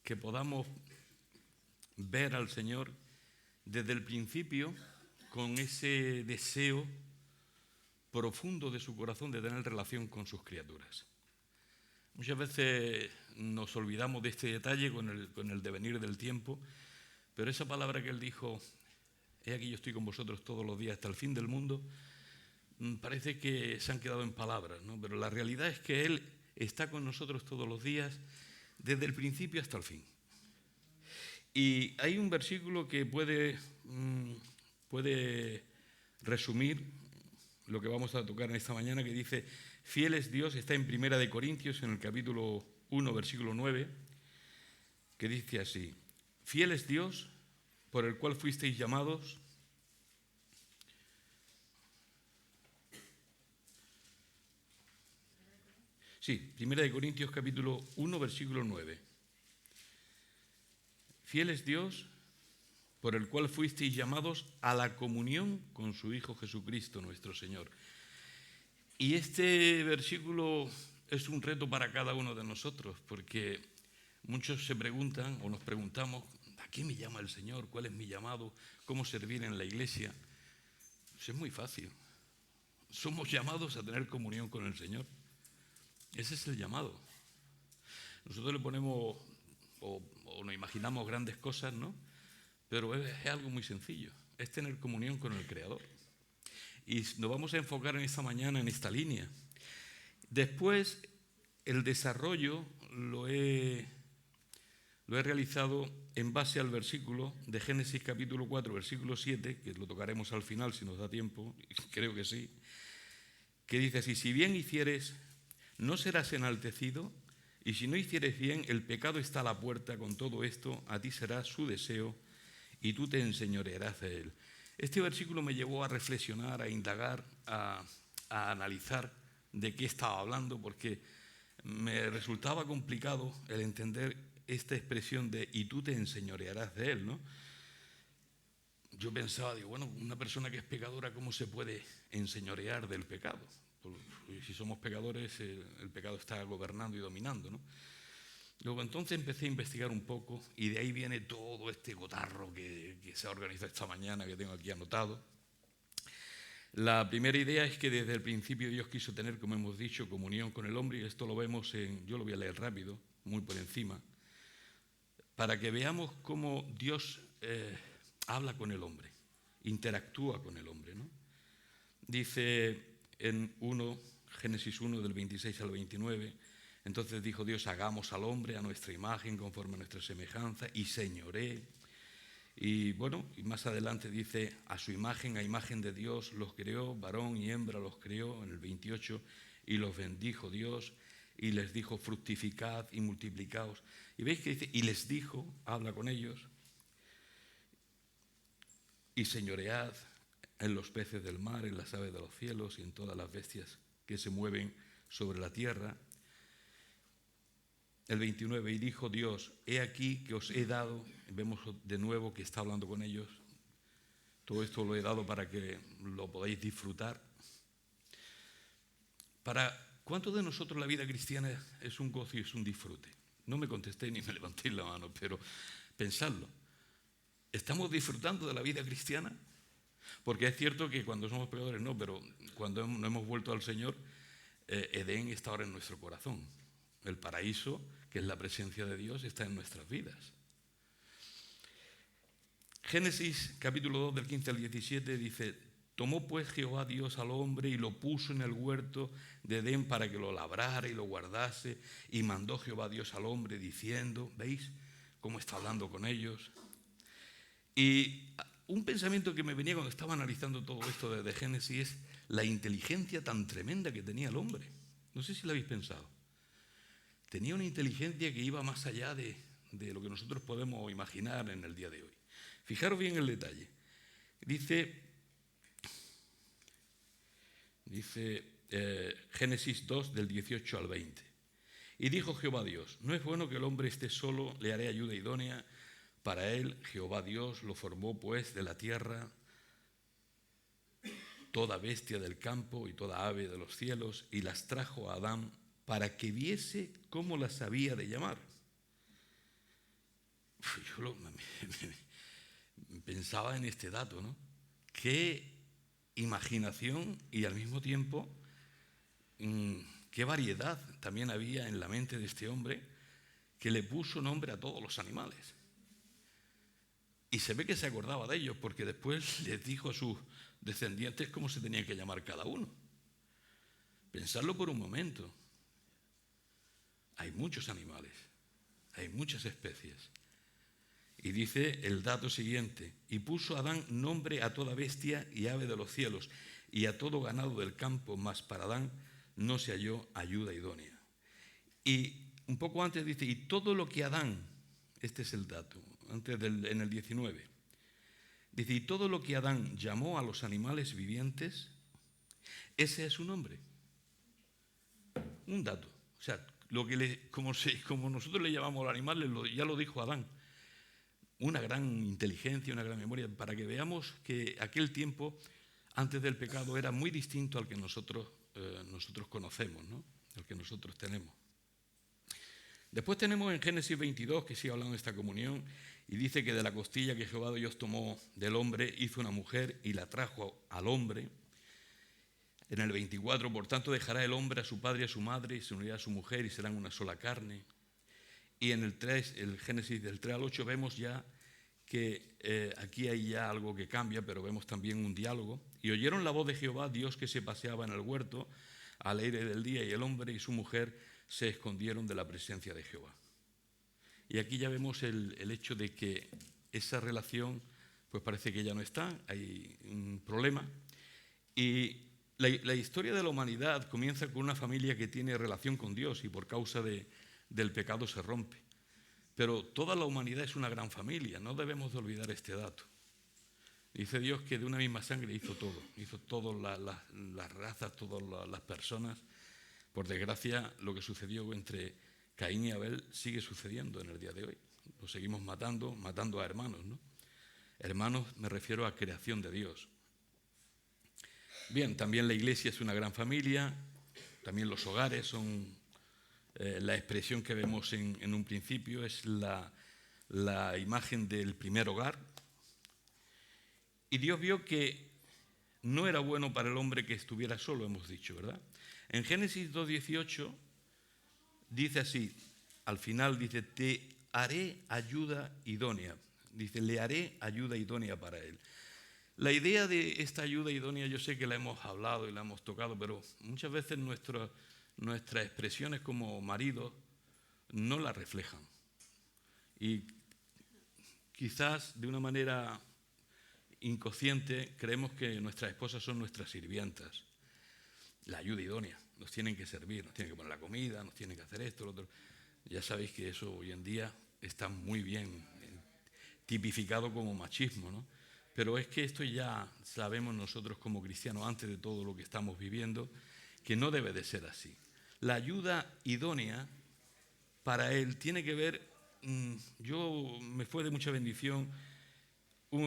que podamos ver al Señor desde el principio con ese deseo profundo de su corazón de tener relación con sus criaturas. Muchas veces nos olvidamos de este detalle con el devenir del tiempo, pero esa palabra que Él dijo, he aquí yo estoy con vosotros todos los días hasta el fin del mundo, parece que se han quedado en palabras, ¿no? Pero la realidad es que Él está con nosotros todos los días desde el principio hasta el fin. Y hay un versículo que puede resumir lo que vamos a tocar en esta mañana, que dice: fiel es Dios, está en Primera de Corintios, en el capítulo 1, versículo 9, que dice así: fiel es Dios, por el cual fuisteis llamados Primera de Corintios capítulo 1, versículo 9. Fiel es Dios, por el cual fuisteis llamados a la comunión con su Hijo Jesucristo, nuestro Señor. Y este versículo es un reto para cada uno de nosotros, porque muchos se preguntan o nos preguntamos: ¿a qué me llama el Señor? ¿Cuál es mi llamado? ¿Cómo servir en la iglesia? Pues es muy fácil. Somos llamados a tener comunión con el Señor. Ese es el llamado. Nosotros le ponemos o nos imaginamos grandes cosas, ¿no? Pero es algo muy sencillo. Es tener comunión con el Creador. Y nos vamos a enfocar en esta mañana en esta línea. Después, el desarrollo lo he realizado en base al versículo de Génesis capítulo 4, versículo 7, que lo tocaremos al final si nos da tiempo, creo que sí, que dice así: si bien hicieres, no serás enaltecido, y si no hicieres bien, el pecado está a la puerta. Con todo esto, a ti será su deseo, y tú te enseñorearás de él. Este versículo me llevó a reflexionar, a indagar, a analizar de qué estaba hablando, porque me resultaba complicado el entender esta expresión de y tú te enseñorearás de él, ¿no? Yo pensaba, digo, bueno, una persona que es pecadora, ¿cómo se puede enseñorear del pecado? Si somos pecadores, el pecado está gobernando y dominando, ¿no? Luego entonces empecé a investigar un poco y de ahí viene todo este gotarro que se ha organizado esta mañana, que tengo aquí anotado. La primera idea es que desde el principio Dios quiso tener, como hemos dicho, comunión con el hombre, y esto lo vemos yo lo voy a leer rápido, muy por encima, para que veamos cómo Dios habla con el hombre, interactúa con el hombre, ¿no? Dice en Génesis 1, del 26 al 29, entonces dijo Dios: hagamos al hombre a nuestra imagen, conforme a nuestra semejanza, y señoree. Y bueno, y más adelante dice: a su imagen, a imagen de Dios los creó, varón y hembra los creó, en el 28, y los bendijo Dios, y les dijo: fructificad y multiplicaos. Y veis que dice, y les dijo, habla con ellos, y señoread en los peces del mar, en las aves de los cielos y en todas las bestias que se mueven sobre la tierra. El 29, y dijo Dios: he aquí que os he dado, vemos de nuevo que está hablando con ellos, todo esto lo he dado para que lo podáis disfrutar. ¿Cuántos de nosotros la vida cristiana es un gozo y es un disfrute? No me contestéis ni me levantéis la mano, pero pensadlo. ¿Estamos disfrutando de la vida cristiana? Porque es cierto que cuando somos pecadores no, pero cuando no hemos vuelto al Señor, Edén está ahora en nuestro corazón. El paraíso, que es la presencia de Dios, está en nuestras vidas. Génesis capítulo 2 del 15 al 17 dice: tomó pues Jehová Dios al hombre y lo puso en el huerto de Edén para que lo labrara y lo guardase, y mandó Jehová Dios al hombre diciendo, ¿veis cómo está hablando con ellos? Y un pensamiento que me venía cuando estaba analizando todo esto de Génesis es la inteligencia tan tremenda que tenía el hombre. No sé si lo habéis pensado. Tenía una inteligencia que iba más allá de lo que nosotros podemos imaginar en el día de hoy. Fijaros bien el detalle. Dice Génesis 2 del 18 al 20. Y dijo Jehová Dios: no es bueno que el hombre esté solo, le haré ayuda idónea para él. Jehová Dios lo formó pues de la tierra, toda bestia del campo y toda ave de los cielos, y las trajo a Adán para que viese cómo las había de llamar. pensaba en este dato, ¿no? Qué imaginación y al mismo tiempo qué variedad también había en la mente de este hombre, que le puso nombre a todos los animales. Y se ve que se acordaba de ellos, porque después les dijo a sus descendientes cómo se tenía que llamar cada uno. Pensadlo por un momento. Hay muchos animales, hay muchas especies. Y dice el dato siguiente: y puso Adán nombre a toda bestia y ave de los cielos y a todo ganado del campo, mas para Adán no se halló ayuda idónea. Y un poco antes dice: y todo lo que Adán, este es el dato, en el 19, dice: y todo lo que Adán llamó a los animales vivientes, ese es su nombre. Un dato. O sea, como nosotros le llamamos a los animales, ya lo dijo Adán. Una gran inteligencia, una gran memoria, para que veamos que aquel tiempo, antes del pecado, era muy distinto al que nosotros conocemos, ¿no? Al que nosotros tenemos. Después tenemos en Génesis 22, que sigue hablando de esta comunión, y dice que de la costilla que Jehová Dios tomó del hombre, hizo una mujer y la trajo al hombre. En el 24, por tanto, dejará el hombre a su padre y a su madre, y se unirá a su mujer, y serán una sola carne. Y en el 3, el Génesis del 3 al 8, vemos ya que aquí hay ya algo que cambia, pero vemos también un diálogo. Y oyeron la voz de Jehová, Dios, que se paseaba en el huerto al aire del día, y el hombre y su mujer se escondieron de la presencia de Jehová. Y aquí ya vemos el hecho de que esa relación, pues parece que ya no está, hay un problema. Y la historia de la humanidad comienza con una familia que tiene relación con Dios y por causa del pecado se rompe. Pero toda la humanidad es una gran familia, no debemos de olvidar este dato. Dice Dios que de una misma sangre hizo todas las razas, todas las personas. Por desgracia, lo que sucedió entre Caín y Abel sigue sucediendo en el día de hoy. Lo seguimos matando a hermanos, ¿no? Hermanos, me refiero a creación de Dios. Bien, también la iglesia es una gran familia, también los hogares son la expresión que vemos en un principio, es la imagen del primer hogar. Y Dios vio que no era bueno para el hombre que estuviera solo, hemos dicho, ¿verdad? En Génesis 2:18 dice así, al final dice: te haré ayuda idónea. Dice: le haré ayuda idónea para él. La idea de esta ayuda idónea, yo sé que la hemos hablado y la hemos tocado, pero muchas veces nuestras expresiones como maridos no la reflejan. Y quizás de una manera inconsciente creemos que nuestras esposas son nuestras sirvientas. La ayuda idónea, nos tienen que servir, nos tienen que poner la comida, nos tienen que hacer esto, lo otro. Ya sabéis que eso hoy en día está muy bien tipificado como machismo, ¿no? Pero es que esto ya sabemos nosotros como cristianos, antes de todo lo que estamos viviendo, que no debe de ser así. La ayuda idónea para él tiene que ver, me fue de mucha bendición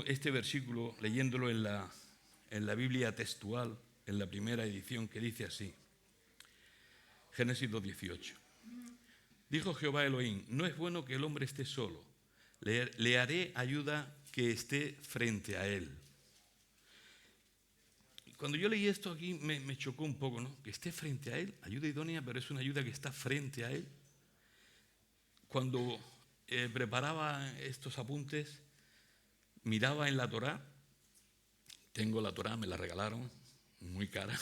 este versículo leyéndolo en la Biblia textual, en la primera edición, que dice así, Génesis 2:18. Dijo Jehová Elohim: no es bueno que el hombre esté solo, le haré ayuda que esté frente a él. Cuando yo leí esto aquí me chocó un poco, ¿no? Que esté frente a él, ayuda idónea, pero es una ayuda que está frente a él. Cuando preparaba estos apuntes, miraba en la Torá, tengo la Torá, me la regalaron, muy cara,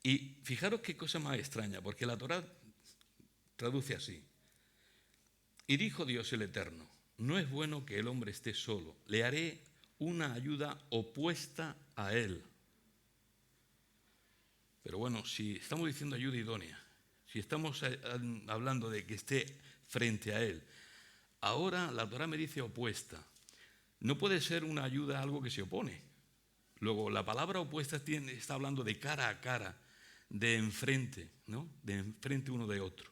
y fijaros qué cosa más extraña, porque la Torá traduce así: y dijo Dios el Eterno: no es bueno que el hombre esté solo, le haré una ayuda opuesta a él. Pero bueno, si estamos diciendo ayuda idónea, si estamos hablando de que esté frente a él, ahora la Torá me dice opuesta. No puede ser una ayuda algo que se opone. Luego, la palabra opuesta está hablando de cara a cara, de enfrente, ¿no? De enfrente uno de otro.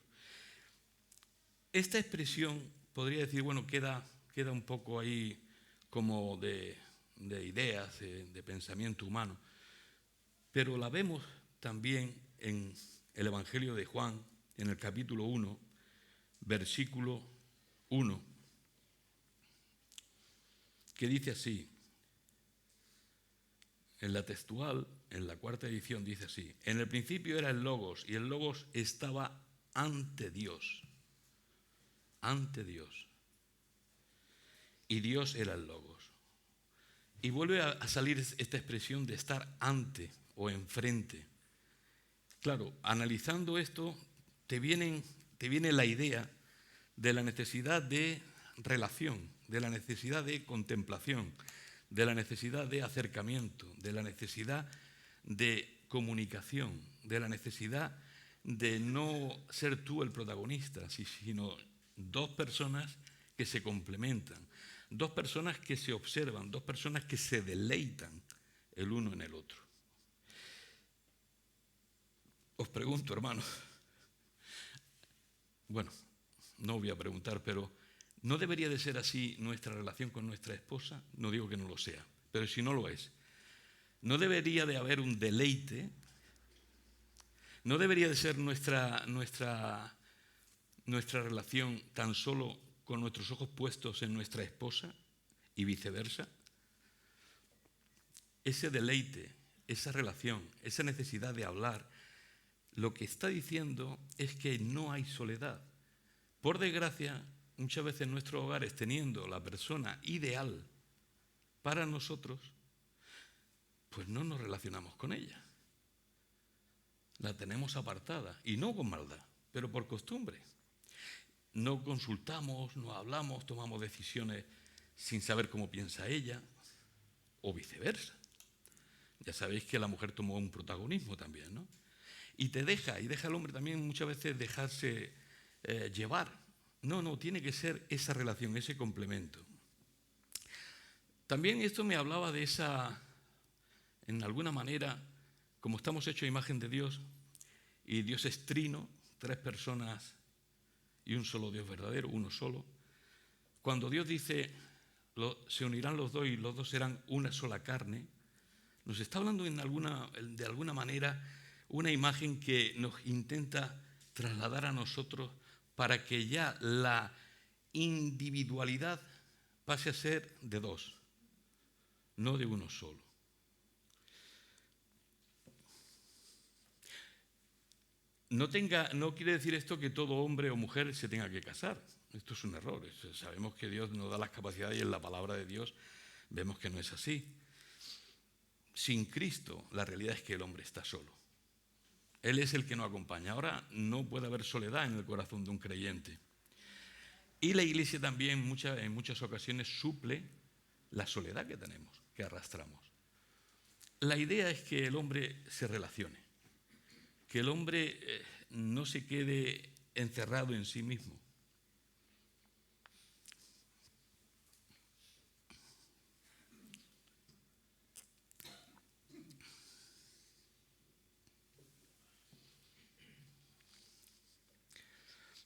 Esta expresión podría decir, bueno, queda un poco ahí como de ideas, de pensamiento humano, pero la vemos también en el Evangelio de Juan, en el capítulo 1, versículo 1. que dice así, en la textual, en la cuarta edición dice así: en el principio era el Logos, y el Logos estaba ante Dios, y Dios era el Logos. Y vuelve a salir esta expresión de estar ante o enfrente. Claro, analizando esto, te viene la idea de la necesidad de relación, de la necesidad de contemplación, de la necesidad de acercamiento, de la necesidad de comunicación, de la necesidad de no ser tú el protagonista, sino dos personas que se complementan, dos personas que se observan, dos personas que se deleitan el uno en el otro. Os pregunto, hermanos, bueno, no voy a preguntar, pero ¿no debería de ser así nuestra relación con nuestra esposa? No digo que no lo sea, pero si no lo es, ¿no debería de haber un deleite? ¿No debería de ser nuestra relación tan solo con nuestros ojos puestos en nuestra esposa y viceversa? Ese deleite, esa relación, esa necesidad de hablar, lo que está diciendo es que no hay soledad. Por desgracia, muchas veces en nuestros hogares, teniendo la persona ideal para nosotros, pues no nos relacionamos con ella. La tenemos apartada, y no con maldad, pero por costumbre. No consultamos, no hablamos, tomamos decisiones sin saber cómo piensa ella, o viceversa. Ya sabéis que la mujer tomó un protagonismo también, ¿no? Y deja al hombre también muchas veces dejarse llevar. No, tiene que ser esa relación, ese complemento. También esto me hablaba de esa, en alguna manera, como estamos hechos a imagen de Dios, y Dios es trino, tres personas y un solo Dios verdadero, uno solo. Cuando Dios dice, se unirán los dos y los dos serán una sola carne, nos está hablando de alguna manera una imagen que nos intenta trasladar a nosotros para que ya la individualidad pase a ser de dos, no de uno solo. No quiere decir esto que todo hombre o mujer se tenga que casar. Esto es un error. Sabemos que Dios nos da las capacidades y en la palabra de Dios vemos que no es así. Sin Cristo, la realidad es que el hombre está solo. Él es el que nos acompaña. Ahora no puede haber soledad en el corazón de un creyente. Y la Iglesia también en muchas ocasiones suple la soledad que tenemos, que arrastramos. La idea es que el hombre se relacione, que el hombre no se quede encerrado en sí mismo.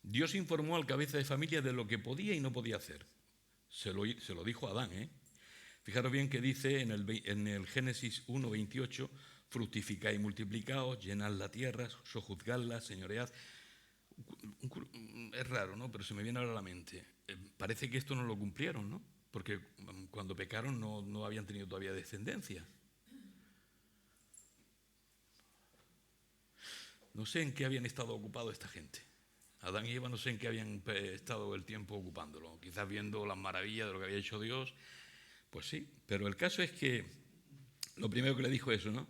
Dios informó al cabeza de familia de lo que podía y no podía hacer. Se lo dijo a Adán, ¿eh? Fijaros bien que dice en el Génesis 1:28, fructificad y multiplicaos, llenad la tierra, sojuzgadla, señoread. Es raro, ¿no? Pero se me viene ahora a la mente. Parece que esto no lo cumplieron, ¿no? Porque cuando pecaron no habían tenido todavía descendencia. No sé en qué habían estado ocupados esta gente. Adán y Eva no sé en qué habían estado el tiempo ocupándolo. Quizás viendo las maravillas de lo que había hecho Dios. Pues sí, pero el caso es que lo primero que le dijo eso, ¿no?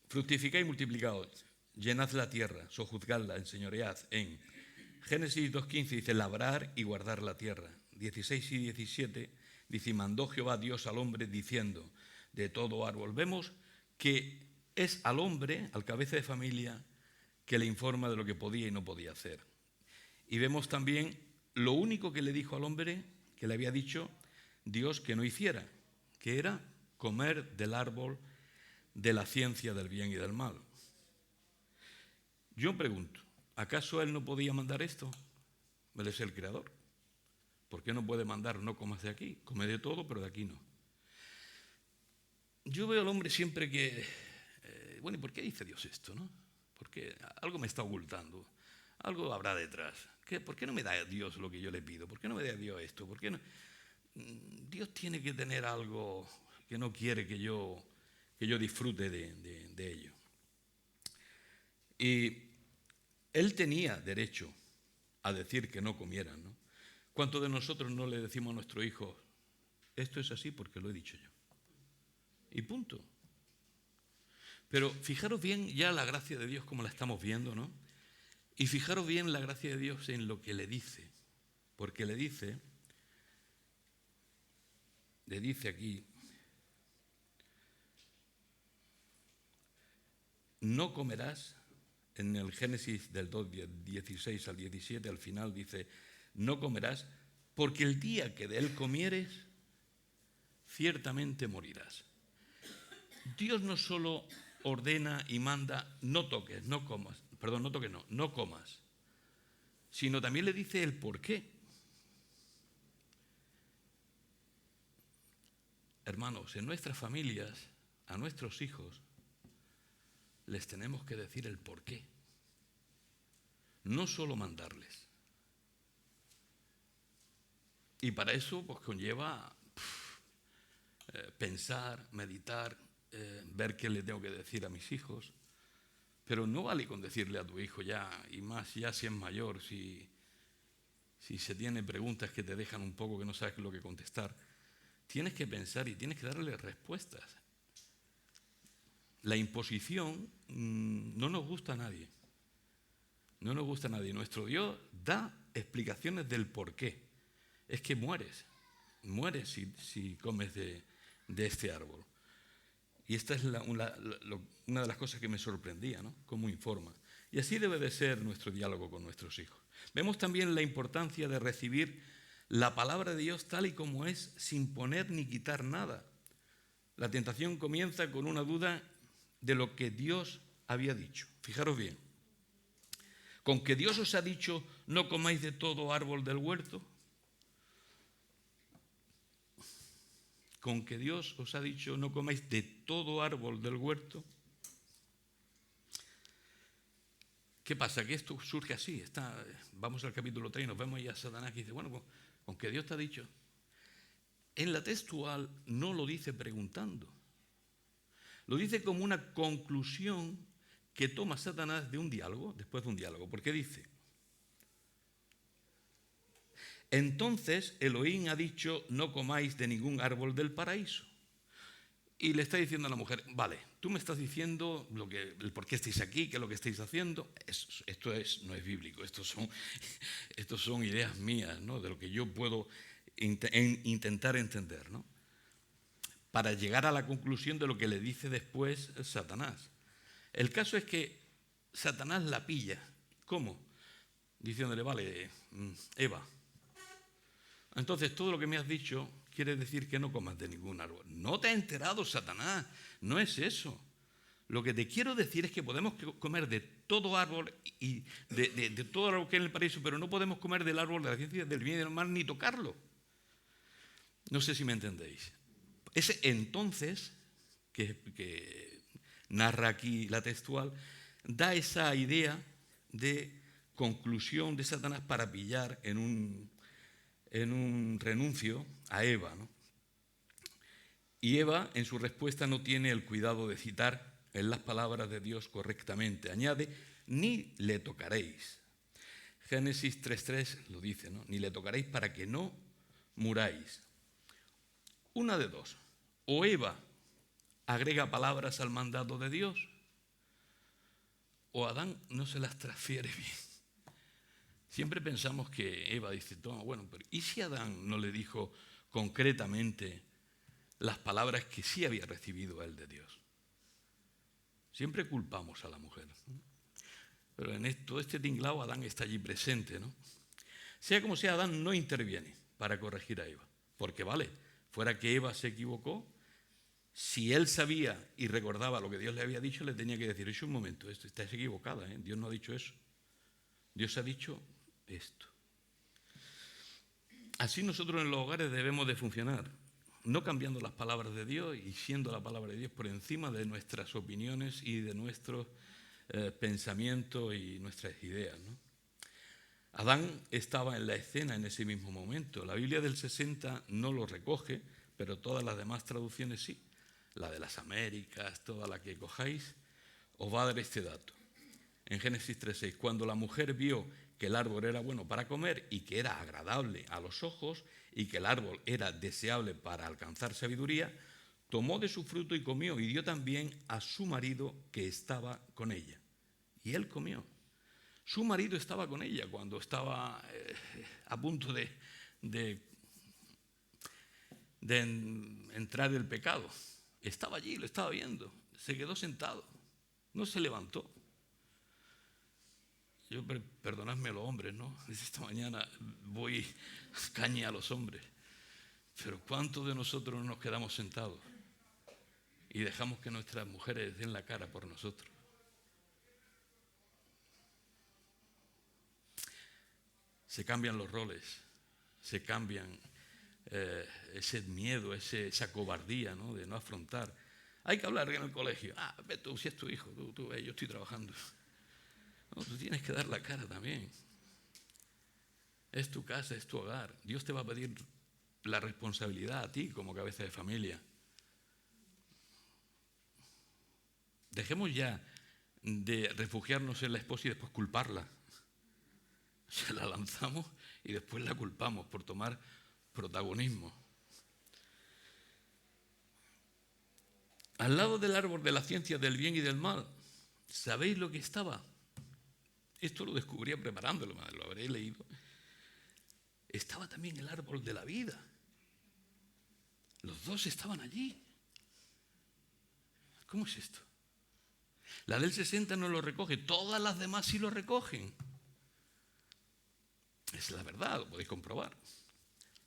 Fructificad y multiplicaos, llenad la tierra, sojuzgadla, enseñoread. En Génesis 2:15 dice labrar y guardar la tierra. 16 y 17 dice, mandó Jehová Dios al hombre diciendo, de todo árbol. Vemos que es al hombre, al cabeza de familia, que le informa de lo que podía y no podía hacer. Y vemos también lo único que le dijo al hombre, que le había dicho Dios que no hiciera, que era comer del árbol de la ciencia del bien y del mal. Yo pregunto, ¿acaso él no podía mandar esto? Él es el creador. ¿Por qué no puede mandar no comas de aquí? Come de todo, pero de aquí no. Yo veo al hombre siempre que, ¿y por qué dice Dios esto, no? Porque algo me está ocultando, algo habrá detrás. ¿Por qué no me da Dios lo que yo le pido? ¿Por qué no me da Dios esto? ¿Por qué no? Dios tiene que tener algo que no quiere que yo disfrute de ello. Y él tenía derecho a decir que no comieran, ¿no? ¿Cuántos de nosotros no le decimos a nuestro hijo, esto es así porque lo he dicho yo? Y punto. Pero fijaros bien ya la gracia de Dios como la estamos viendo, ¿no? Y fijaros bien la gracia de Dios en lo que le dice. Porque le dice aquí, no comerás, en el Génesis del 2, 16 al 17, al final dice, no comerás, porque el día que de él comieres, ciertamente morirás. Dios no solo ordena y manda, no toques, no comas, perdón, no toques, no comas, sino también le dice el por qué. Hermanos, en nuestras familias, a nuestros hijos, les tenemos que decir el por qué. No solo mandarles. Y para eso pues conlleva pensar, meditar, ver qué le tengo que decir a mis hijos. Pero no vale con decirle a tu hijo ya, y más ya si es mayor, si se tiene preguntas que te dejan un poco que no sabes lo que contestar. Tienes que pensar y tienes que darle respuestas. La imposición no nos gusta a nadie. No nos gusta a nadie. Nuestro Dios da explicaciones del por qué. Es que mueres si comes de este árbol. Y esta es una de las cosas que me sorprendía, ¿no? Cómo informa. Y así debe de ser nuestro diálogo con nuestros hijos. Vemos también la importancia de recibir la palabra de Dios tal y como es, sin poner ni quitar nada. La tentación comienza con una duda de lo que Dios había dicho. Fijaros bien. ¿Con que Dios os ha dicho no comáis de todo árbol del huerto? ¿Con que Dios os ha dicho no comáis de todo árbol del huerto? ¿Qué pasa? Que esto surge así. Vamos al capítulo 3 y nos vemos ya a Satanás que dice, bueno, con que Dios te ha dicho. En la textual no lo dice preguntando. Lo dice como una conclusión que toma Satanás de un diálogo, después de un diálogo. Porque dice, entonces Elohim ha dicho, no comáis de ningún árbol del paraíso. Y le está diciendo a la mujer, vale, tú me estás diciendo el por qué estáis aquí, qué es lo que estáis haciendo. Esto no es bíblico, estos son ideas mías, ¿no? De lo que yo puedo intentar entender, ¿no? Para llegar a la conclusión de lo que le dice después Satanás. El caso es que Satanás la pilla. ¿Cómo? Diciéndole, vale, Eva, entonces todo lo que me has dicho quiere decir que no comas de ningún árbol. No te has enterado, Satanás, no es eso. Lo que te quiero decir es que podemos comer de todo árbol y de todo árbol que hay en el paraíso, pero no podemos comer del árbol de la ciencia del bien y del mal ni tocarlo. No sé si me entendéis. Ese entonces, que narra aquí la textual, da esa idea de conclusión de Satanás para pillar en un renuncio a Eva, ¿no? Y Eva, en su respuesta, no tiene el cuidado de citar en las palabras de Dios correctamente. Añade, ni le tocaréis. Génesis 3.3 lo dice, ¿no? Ni le tocaréis para que no muráis. Una de dos. O Eva agrega palabras al mandato de Dios, o Adán no se las transfiere bien. Siempre pensamos que Eva dice, bueno, pero ¿y si Adán no le dijo concretamente las palabras que sí había recibido él de Dios? Siempre culpamos a la mujer, ¿no? Pero en todo este tinglado Adán está allí presente, ¿no? Sea como sea, Adán no interviene para corregir a Eva. Porque vale, fuera que Eva se equivocó, si él sabía y recordaba lo que Dios le había dicho, le tenía que decir, un momento, estás equivocada, ¿eh? Dios no ha dicho eso. Dios ha dicho esto. Así nosotros en los hogares debemos de funcionar, no cambiando las palabras de Dios y siendo la palabra de Dios por encima de nuestras opiniones y de nuestros pensamientos y nuestras ideas, ¿no? Adán estaba en la escena en ese mismo momento. La Biblia del 60 no lo recoge, pero todas las demás traducciones sí. La de las Américas, toda la que cojáis, os va a dar este dato. En Génesis 3:6, cuando la mujer vio que el árbol era bueno para comer y que era agradable a los ojos y que el árbol era deseable para alcanzar sabiduría, tomó de su fruto y comió y dio también a su marido que estaba con ella. Y él comió. Su marido estaba con ella cuando estaba a punto de entrar el pecado. Estaba allí, lo estaba viendo. Se quedó sentado. No se levantó. Perdonadme a los hombres, ¿no? Desde esta mañana voy caña a los hombres. Pero ¿cuántos de nosotros nos quedamos sentados y dejamos que nuestras mujeres den la cara por nosotros? Se cambian los roles, se cambian ese miedo, esa cobardía, ¿no? De no afrontar. Hay que hablar en el colegio. Ve tú, si es tu hijo, tú ve, yo estoy trabajando. No, tú tienes que dar la cara también. Es tu casa, es tu hogar. Dios te va a pedir la responsabilidad a ti como cabeza de familia. Dejemos ya de refugiarnos en la esposa y después culparla. Se la lanzamos y después la culpamos por tomar protagonismo. Al lado del árbol de la ciencia del bien y del mal, ¿sabéis lo que estaba? Esto lo descubría preparándolo, lo habré leído. Estaba también el árbol de la vida. Los dos estaban allí. ¿Cómo es esto? La del 60 no lo recoge, todas las demás sí lo recogen. Es la verdad, lo podéis comprobar.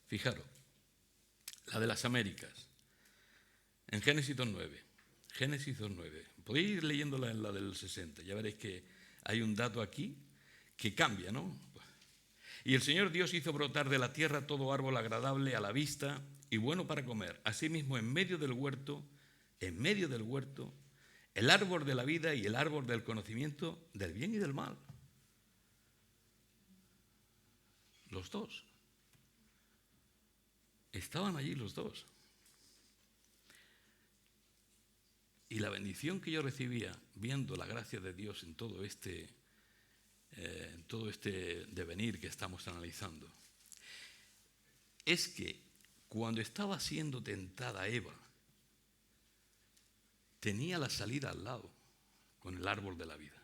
Fijaros, la de las Américas, en Génesis 2:9. Génesis 2:9. Podéis ir leyéndola en la del 60, ya veréis que hay un dato aquí que cambia, ¿no? Y el Señor Dios hizo brotar de la tierra todo árbol agradable a la vista y bueno para comer. Asimismo, en medio del huerto, el árbol de la vida y el árbol del conocimiento del bien y del mal. Los dos. Estaban allí los dos. Y la bendición que yo recibía viendo la gracia de Dios en todo este devenir que estamos analizando, es que cuando estaba siendo tentada Eva, tenía la salida al lado con el árbol de la vida.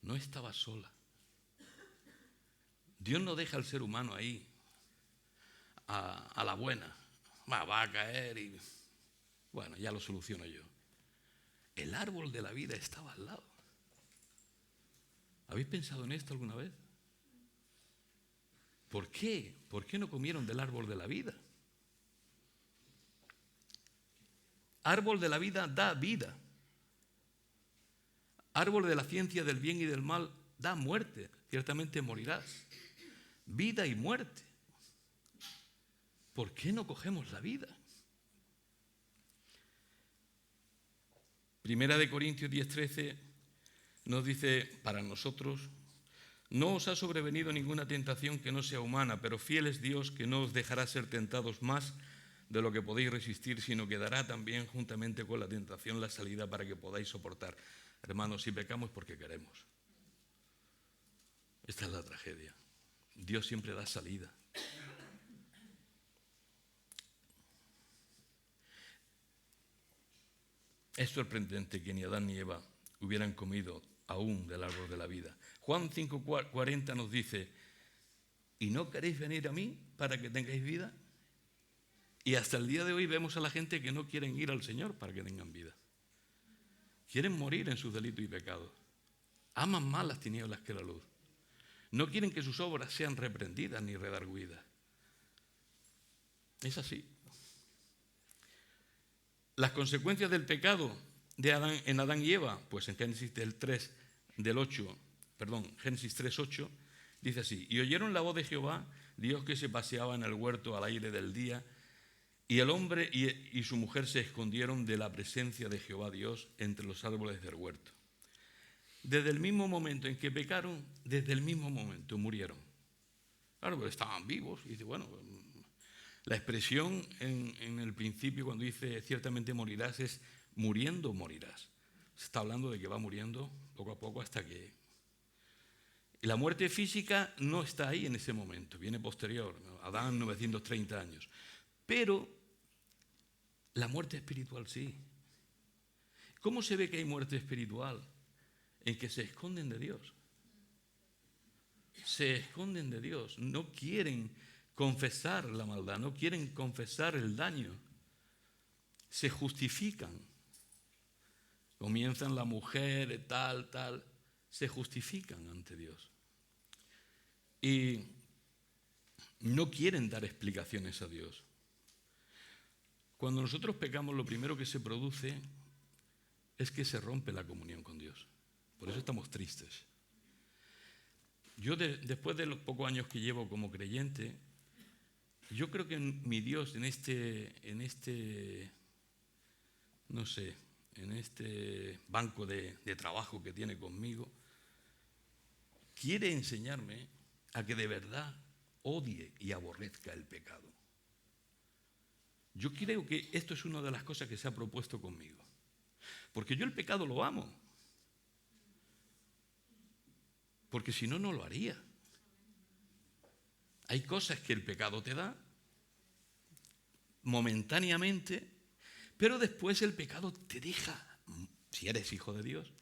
No estaba sola. Dios no deja al ser humano ahí a la buena. Va a caer y bueno, ya lo soluciono yo. El árbol de la vida estaba al lado. ¿Habéis pensado en esto alguna vez? ¿Por qué? ¿Por qué no comieron del árbol de la vida? Árbol de la vida da vida. Árbol de la ciencia del bien y del mal da muerte. Ciertamente morirás. Vida y muerte. ¿Por qué no cogemos la vida? Primera de Corintios 10:13 nos dice, para nosotros, no os ha sobrevenido ninguna tentación que no sea humana, pero fiel es Dios que no os dejará ser tentados más de lo que podéis resistir, sino que dará también juntamente con la tentación la salida para que podáis soportar. Hermanos, si pecamos porque queremos. Esta es la tragedia. Dios siempre da salida. Es sorprendente que ni Adán ni Eva hubieran comido aún del árbol de la vida. Juan 5:40 nos dice, ¿y no queréis venir a mí para que tengáis vida? Y hasta el día de hoy vemos a la gente que no quieren ir al Señor para que tengan vida. Quieren morir en sus delitos y pecados. Aman más las tinieblas que la luz. No quieren que sus obras sean reprendidas ni redarguidas. Es así. Las consecuencias del pecado en Adán y Eva, pues en Génesis 3:8, dice así, y oyeron la voz de Jehová, Dios que se paseaba en el huerto al aire del día, y el hombre y su mujer se escondieron de la presencia de Jehová Dios entre los árboles del huerto. desde el mismo momento en que pecaron, desde el mismo momento murieron. Claro, pero estaban vivos. Y dice, bueno, la expresión en el principio cuando dice ciertamente morirás es muriendo morirás. Se está hablando de que va muriendo poco a poco hasta que... Y la muerte física no está ahí en ese momento, viene posterior, ¿no? Adán 930 años. Pero la muerte espiritual sí. ¿Cómo se ve que hay muerte espiritual? En que se esconden de Dios. Se esconden de Dios, no quieren confesar la maldad, no quieren confesar el daño. Se justifican. Comienzan la mujer, tal, se justifican ante Dios. Y no quieren dar explicaciones a Dios. Cuando nosotros pecamos, lo primero que se produce es que se rompe la comunión con Dios. Por eso estamos tristes. Yo después de los pocos años que llevo como creyente, yo creo que mi Dios en este banco de trabajo que tiene conmigo, quiere enseñarme a que de verdad odie y aborrezca el pecado. Yo creo que esto es una de las cosas que se ha propuesto conmigo. Porque yo el pecado lo amo. Porque si no, no lo haría. Hay cosas que el pecado te da momentáneamente, pero después el pecado te deja, si eres hijo de Dios,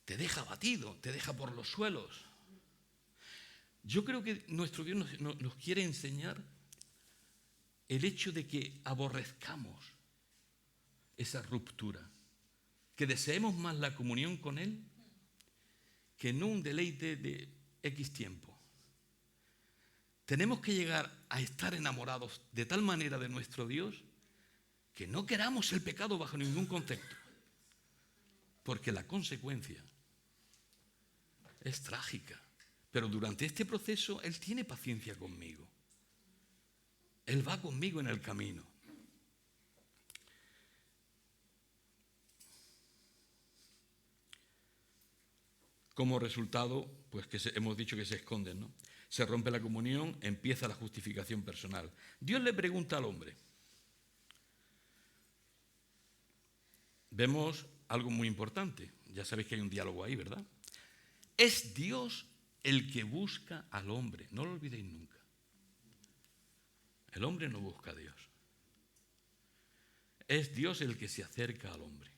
te deja abatido, te deja por los suelos. Yo creo que nuestro Dios nos quiere enseñar el hecho de que aborrezcamos esa ruptura, que deseemos más la comunión con Él que no un deleite de X tiempo. Tenemos que llegar a estar enamorados de tal manera de nuestro Dios que no queramos el pecado bajo ningún concepto, porque la consecuencia es trágica. Pero durante este proceso Él tiene paciencia conmigo. Él va conmigo en el camino. Como resultado, pues que hemos dicho que se esconden, ¿no? Se rompe la comunión, empieza la justificación personal. Dios le pregunta al hombre. Vemos algo muy importante. Ya sabéis que hay un diálogo ahí, ¿verdad? Es Dios el que busca al hombre. No lo olvidéis nunca. El hombre no busca a Dios. Es Dios el que se acerca al hombre.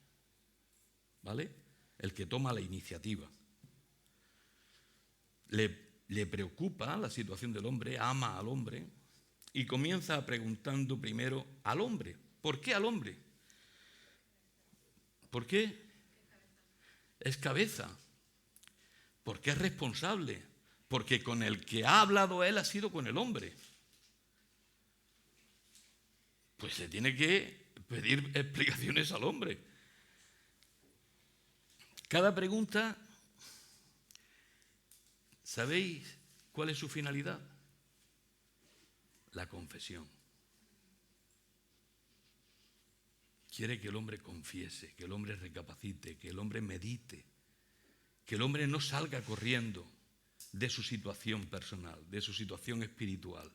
¿Vale? El que toma la iniciativa. Le preocupa la situación del hombre, ama al hombre y comienza preguntando primero al hombre. ¿Por qué al hombre? ¿Por qué? Es cabeza. Porque es responsable. Porque con el que ha hablado él ha sido con el hombre. Pues se tiene que pedir explicaciones al hombre. Cada pregunta, ¿sabéis cuál es su finalidad? La confesión. Quiere que el hombre confiese, que el hombre recapacite, que el hombre medite, que el hombre no salga corriendo de su situación personal, de su situación espiritual.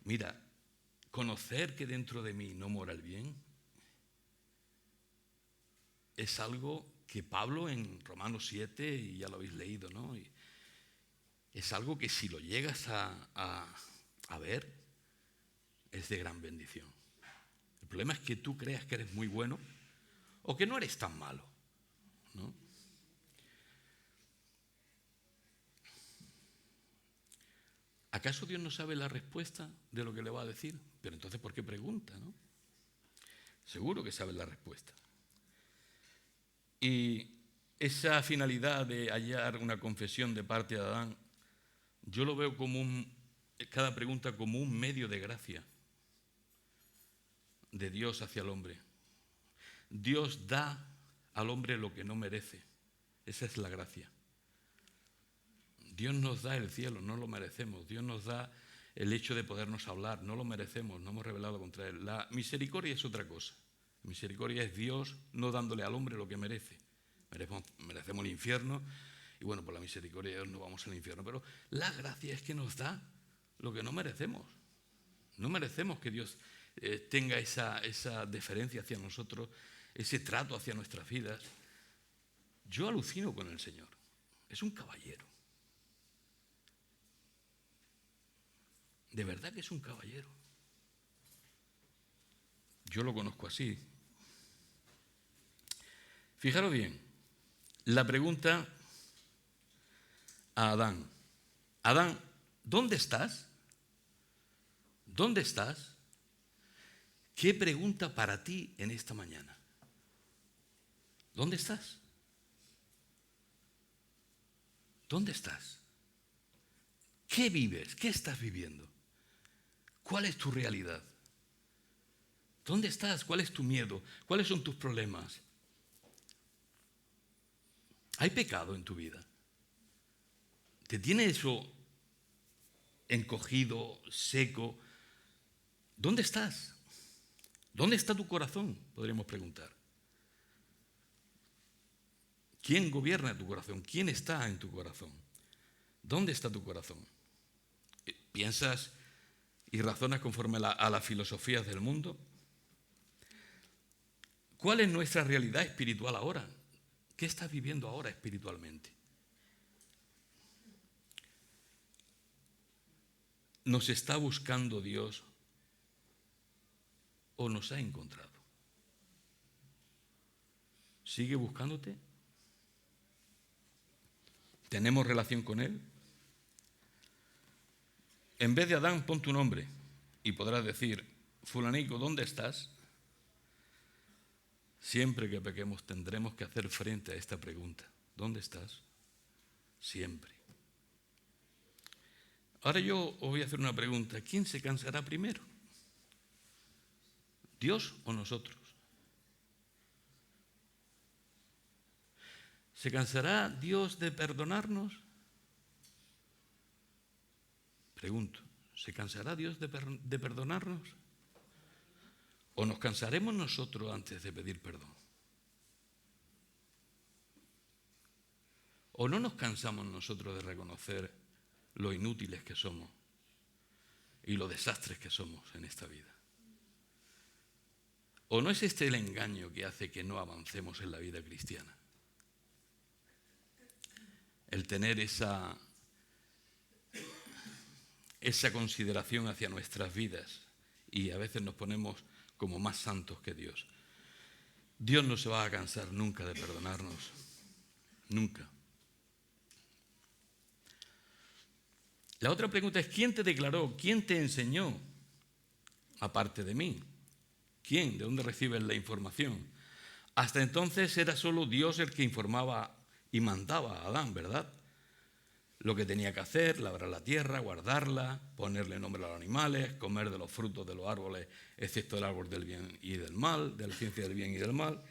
Mira, conocer que dentro de mí no mora el bien es algo que Pablo en Romanos 7, y ya lo habéis leído, ¿no? Y es algo que si lo llegas a ver, es de gran bendición. El problema es que tú creas que eres muy bueno o que no eres tan malo, ¿no? ¿Acaso Dios no sabe la respuesta de lo que le va a decir? Pero entonces, ¿por qué pregunta, no? Seguro que sabe la respuesta. Y esa finalidad de hallar una confesión de parte de Adán, yo lo veo como cada pregunta como un medio de gracia de Dios hacia el hombre. Dios da al hombre lo que no merece. Esa es la gracia. Dios nos da el cielo, no lo merecemos. Dios nos da el hecho de podernos hablar, no lo merecemos, no hemos rebelado contra Él. La misericordia es otra cosa. La misericordia es Dios no dándole al hombre lo que merece, merecemos el infierno, y bueno, por la misericordia de Dios no vamos al infierno, pero la gracia es que nos da lo que no merecemos. No merecemos que Dios tenga esa deferencia hacia nosotros, ese trato hacia nuestras vidas. Yo alucino con el Señor. Es un caballero. De verdad que es un caballero. Yo lo conozco así. Fijaros bien, la pregunta a Adán. Adán, ¿dónde estás? ¿Dónde estás? ¿Qué pregunta para ti en esta mañana? ¿Dónde estás? ¿Dónde estás? ¿Qué vives? ¿Qué estás viviendo? ¿Cuál es tu realidad? ¿Dónde estás? ¿Cuál es tu miedo? ¿Cuáles son tus problemas? ¿Hay pecado en tu vida? ¿Te tiene eso encogido, seco? ¿Dónde estás? ¿Dónde está tu corazón? Podríamos preguntar. ¿Quién gobierna tu corazón? ¿Quién está en tu corazón? ¿Dónde está tu corazón? ¿Piensas y razonas conforme a las filosofías del mundo? ¿Cuál es nuestra realidad espiritual ahora? ¿Qué estás viviendo ahora espiritualmente? ¿Nos está buscando Dios o nos ha encontrado? ¿Sigue buscándote? ¿Tenemos relación con Él? En vez de Adán, pon tu nombre y podrás decir, fulanico, ¿dónde estás? Siempre que pequemos tendremos que hacer frente a esta pregunta. ¿Dónde estás? Siempre. Ahora yo os voy a hacer una pregunta. ¿Quién se cansará primero? ¿Dios o nosotros? ¿Se cansará Dios de perdonarnos? Pregunto, ¿se cansará Dios de perdonarnos? ¿O nos cansaremos nosotros antes de pedir perdón? ¿O no nos cansamos nosotros de reconocer lo inútiles que somos y lo desastres que somos en esta vida? ¿O no es este el engaño que hace que no avancemos en la vida cristiana? El tener esa consideración hacia nuestras vidas y a veces nos ponemos como más santos que Dios. Dios no se va a cansar nunca de perdonarnos, nunca. La otra pregunta es, ¿quién te declaró? ¿Quién te enseñó? Aparte de mí. ¿Quién? ¿De dónde recibes la información? Hasta entonces era solo Dios el que informaba y mandaba a Adán, ¿verdad? Lo que tenía que hacer, labrar la tierra, guardarla, ponerle nombre a los animales, comer de los frutos de los árboles, excepto el árbol del bien y del mal, de la ciencia del bien y del mal.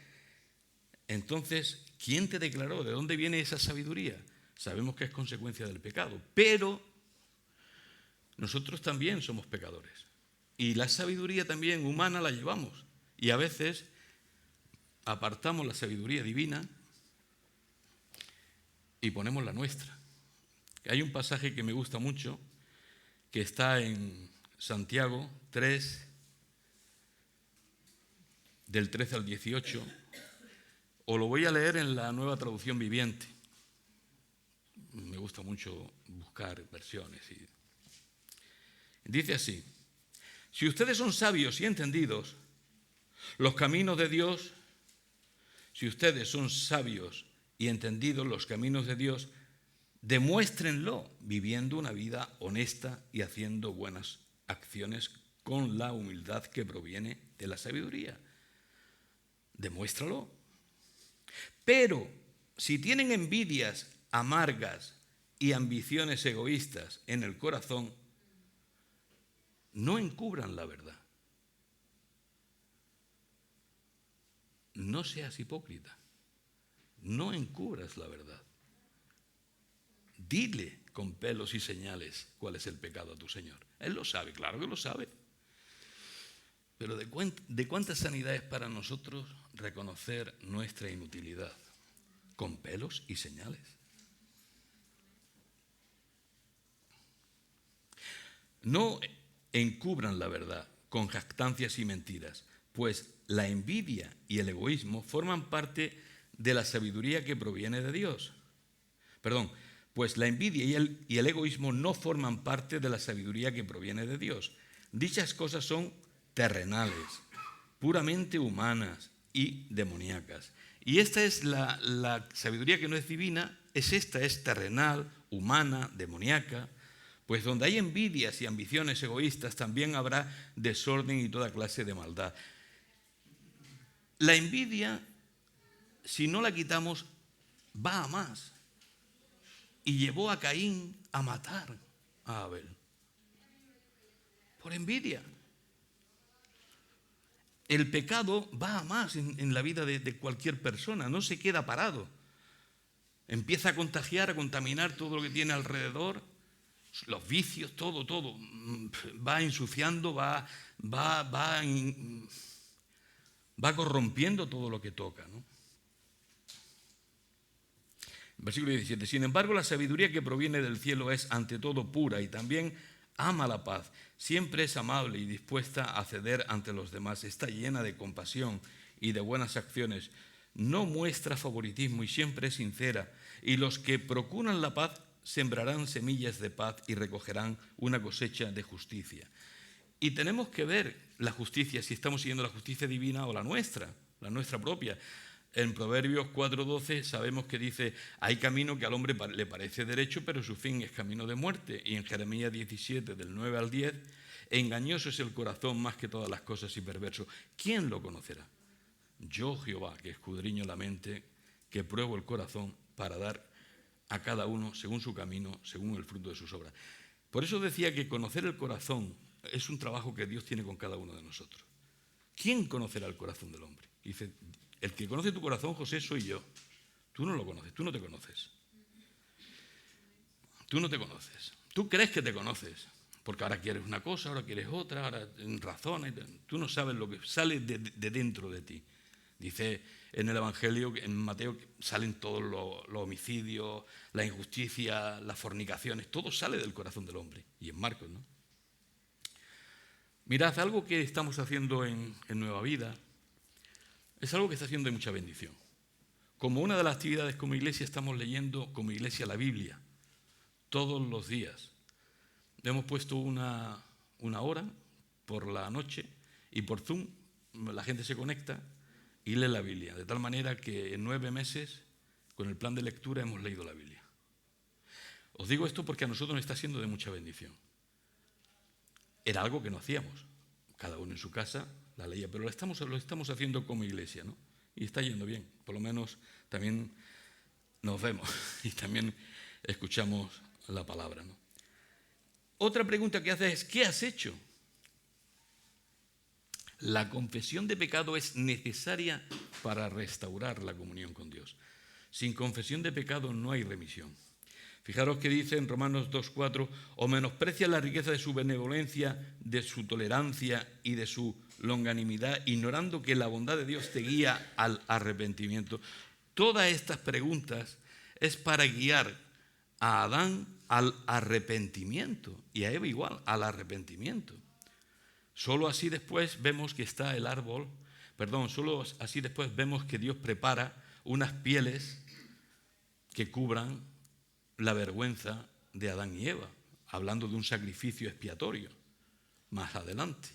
Entonces, ¿quién te declaró? ¿De dónde viene esa sabiduría? Sabemos que es consecuencia del pecado, pero nosotros también somos pecadores. Y la sabiduría también humana la llevamos. Y a veces apartamos la sabiduría divina y ponemos la nuestra. Hay un pasaje que me gusta mucho, que está en Santiago 3, del 13 al 18. Os lo voy a leer en la Nueva Traducción Viviente. Me gusta mucho buscar versiones. Dice así, si ustedes son sabios y entendidos, los caminos de Dios, si ustedes son sabios y entendidos los caminos de Dios, demuéstrenlo viviendo una vida honesta y haciendo buenas acciones con la humildad que proviene de la sabiduría. Demuéstralo. Pero si tienen envidias amargas y ambiciones egoístas en el corazón, no encubran la verdad. No seas hipócrita. No encubras la verdad. Dile con pelos y señales cuál es el pecado a tu Señor. Él lo sabe, claro que lo sabe. Pero ¿de cuánta sanidad es para nosotros reconocer nuestra inutilidad? con pelos y señales. No encubran la verdad con jactancias y mentiras, pues la envidia y el egoísmo forman parte de la sabiduría que proviene de Dios. Pues la envidia y el egoísmo no forman parte de la sabiduría que proviene de Dios. Dichas cosas son terrenales, puramente humanas y demoníacas. Y esta es la sabiduría que no es divina, es terrenal, humana, demoníaca. Pues donde hay envidias y ambiciones egoístas también habrá desorden y toda clase de maldad. La envidia, si no la quitamos, va a más. Y llevó a Caín a matar a Abel. Por envidia. El pecado va a más en la vida de cualquier persona, no se queda parado. Empieza a contagiar, a contaminar todo lo que tiene alrededor, los vicios, todo. Va ensuciando, va corrompiendo todo lo que toca, ¿no? Versículo 17. Sin embargo, la sabiduría que proviene del cielo es ante todo pura y también ama la paz. Siempre es amable y dispuesta a ceder ante los demás. Está llena de compasión y de buenas acciones. No muestra favoritismo y siempre es sincera. Y los que procuran la paz sembrarán semillas de paz y recogerán una cosecha de justicia. Y tenemos que ver la justicia, si estamos siguiendo la justicia divina o la nuestra propia. En Proverbios 4:12 sabemos que dice, hay camino que al hombre le parece derecho, pero su fin es camino de muerte. Y en Jeremías 17, del 9 al 10, engañoso es el corazón más que todas las cosas y perverso. ¿Quién lo conocerá? Yo, Jehová, que escudriño la mente, que pruebo el corazón para dar a cada uno según su camino, según el fruto de sus obras. Por eso decía que conocer el corazón es un trabajo que Dios tiene con cada uno de nosotros. ¿Quién conocerá el corazón del hombre? Dice, el que conoce tu corazón, José, soy yo. Tú no lo conoces, tú no te conoces. Tú no te conoces. Tú crees que te conoces, porque ahora quieres una cosa, ahora quieres otra, ahora razones. Tú no sabes lo que sale de dentro de ti. Dice en el Evangelio, en Mateo, salen todos los homicidios, la injusticia, las fornicaciones, todo sale del corazón del hombre. Y en Marcos, ¿no? Mirad, algo que estamos haciendo en Nueva Vida es algo que está haciendo de mucha bendición. Como una de las actividades como iglesia estamos leyendo como iglesia la Biblia todos los días. Hemos puesto una hora por la noche y por Zoom la gente se conecta y lee la Biblia, de tal manera que en 9 meses, con el plan de lectura, hemos leído la Biblia. Os digo esto porque a nosotros nos está siendo de mucha bendición. Era algo que no hacíamos, cada uno en su casa la leía, pero lo estamos haciendo como iglesia, ¿no? Y está yendo bien, por lo menos también nos vemos y también escuchamos la palabra, ¿no? Otra pregunta que hace es, ¿qué has hecho? La confesión de pecado es necesaria para restaurar la comunión con Dios. Sin confesión de pecado no hay remisión. Fijaros que dice en Romanos 2:4, o menosprecias la riqueza de su benevolencia, de su tolerancia y de su longanimidad, ignorando que la bondad de Dios te guía al arrepentimiento. Todas estas preguntas es para guiar a Adán al arrepentimiento y a Eva igual, al arrepentimiento. Solo así después vemos que solo así después vemos que Dios prepara unas pieles que cubran la vergüenza de Adán y Eva, hablando de un sacrificio expiatorio más adelante.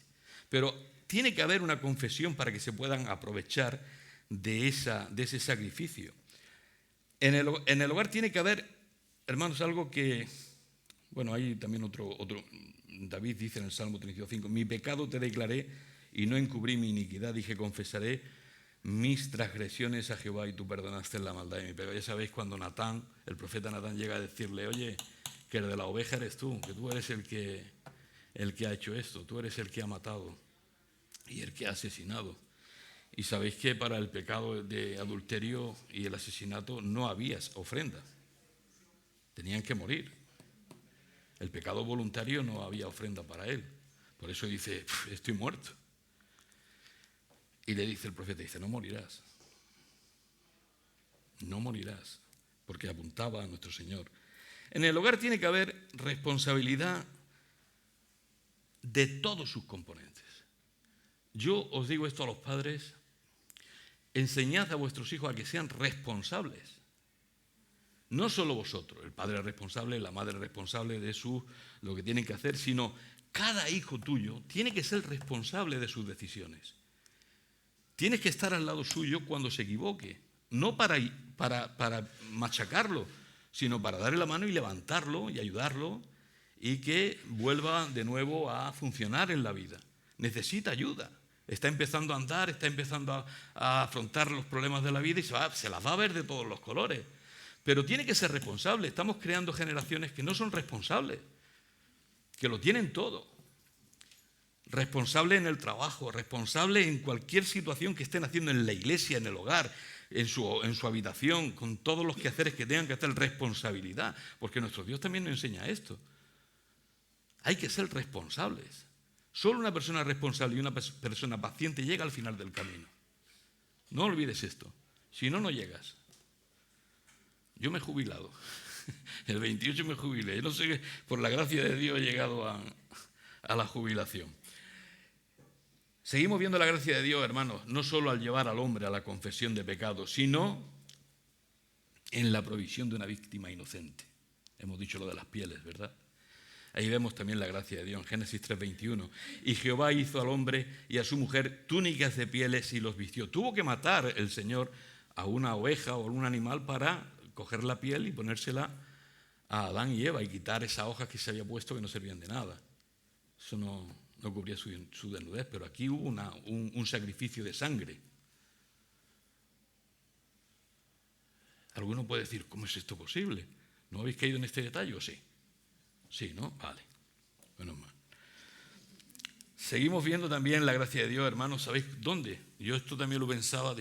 Pero tiene que haber una confesión para que se puedan aprovechar de ese sacrificio. En el hogar tiene que haber, hermanos, algo que, bueno, hay también otro. David dice en el Salmo 32:5, mi pecado te declaré y no encubrí mi iniquidad, dije, confesaré mis transgresiones a Jehová y tú perdonaste la maldad de mi pecado. Ya sabéis cuando el profeta Natán llega a decirle, oye, que el de la oveja eres tú, que tú eres el que ha hecho esto, tú eres el que ha matado y el que ha asesinado. Y sabéis que para el pecado de adulterio y el asesinato no había ofrenda, tenían que morir. El pecado voluntario no había ofrenda para él. Por eso dice, estoy muerto. Y le dice el profeta, no morirás. no morirás, porque apuntaba a nuestro Señor. En el hogar tiene que haber responsabilidad de todos sus componentes. Yo os digo esto a los padres: enseñad a vuestros hijos a que sean responsables. No solo vosotros, el padre es responsable, la madre es responsable de lo que tienen que hacer, sino cada hijo tuyo tiene que ser responsable de sus decisiones. Tienes que estar al lado suyo cuando se equivoque, no para machacarlo, sino para darle la mano y levantarlo y ayudarlo y que vuelva de nuevo a funcionar en la vida. Necesita ayuda. Está empezando a andar, está empezando a afrontar los problemas de la vida y se las va a ver de todos los colores. Pero tiene que ser responsable. Estamos creando generaciones que no son responsables, que lo tienen todo. Responsable en el trabajo, responsable en cualquier situación que estén haciendo en la iglesia, en el hogar, en su habitación, con todos los quehaceres que tengan que hacer. Responsabilidad, porque nuestro Dios también nos enseña esto. Hay que ser responsables. Solo una persona responsable y una persona paciente llega al final del camino. No olvides esto. Si no, no llegas. Yo me he jubilado. El 28 me jubilé. Yo no sé, por la gracia de Dios he llegado a la jubilación. Seguimos viendo la gracia de Dios, hermanos, no solo al llevar al hombre a la confesión de pecados, sino en la provisión de una víctima inocente. Hemos dicho lo de las pieles, ¿verdad? Ahí vemos también la gracia de Dios en Génesis 3:21. Y Jehová hizo al hombre y a su mujer túnicas de pieles y los vistió. Tuvo que matar el Señor a una oveja o a un animal para coger la piel y ponérsela a Adán y Eva y quitar esas hojas que se había puesto que no servían de nada. Eso no cubría su desnudez, pero aquí hubo un sacrificio de sangre. Alguno puede decir, ¿cómo es esto posible? ¿No habéis caído en este detalle o sí? Sí, ¿no? Vale. Menos mal. Seguimos viendo también la gracia de Dios, hermanos. ¿Sabéis dónde? Yo esto también lo pensaba,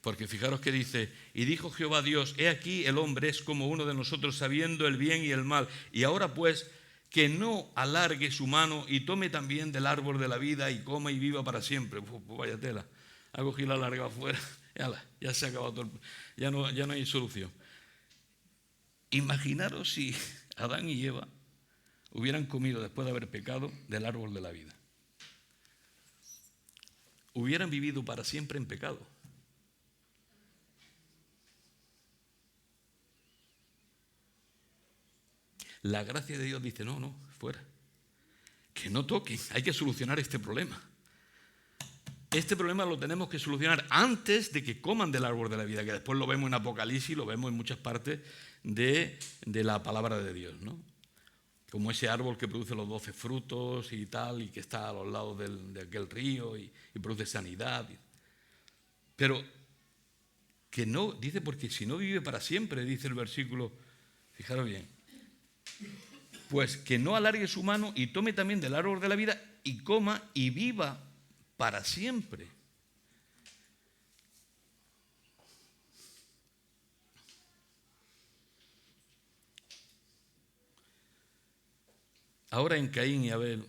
porque fijaros que dice, y dijo Jehová Dios, he aquí el hombre es como uno de nosotros sabiendo el bien y el mal. Y ahora pues, que no alargue su mano y tome también del árbol de la vida y coma y viva para siempre. Pues vaya tela. Ha cogido la larga afuera. Ya se ha acabado todo. Ya no hay solución. Imaginaros si Adán y Eva hubieran comido después de haber pecado del árbol de la vida. Hubieran vivido para siempre en pecado. La gracia de Dios dice, no, fuera. Que no toquen, hay que solucionar este problema. Este problema lo tenemos que solucionar antes de que coman del árbol de la vida, que después lo vemos en Apocalipsis, lo vemos en muchas partes de la palabra de Dios, ¿no? Como ese árbol que produce los 12 frutos y tal, y que está a los lados de aquel río y produce sanidad. Pero que no, dice, porque si no vive para siempre, dice el versículo, fijaros bien, pues que no alargue su mano y tome también del árbol de la vida y coma y viva para siempre. Ahora en Caín y Abel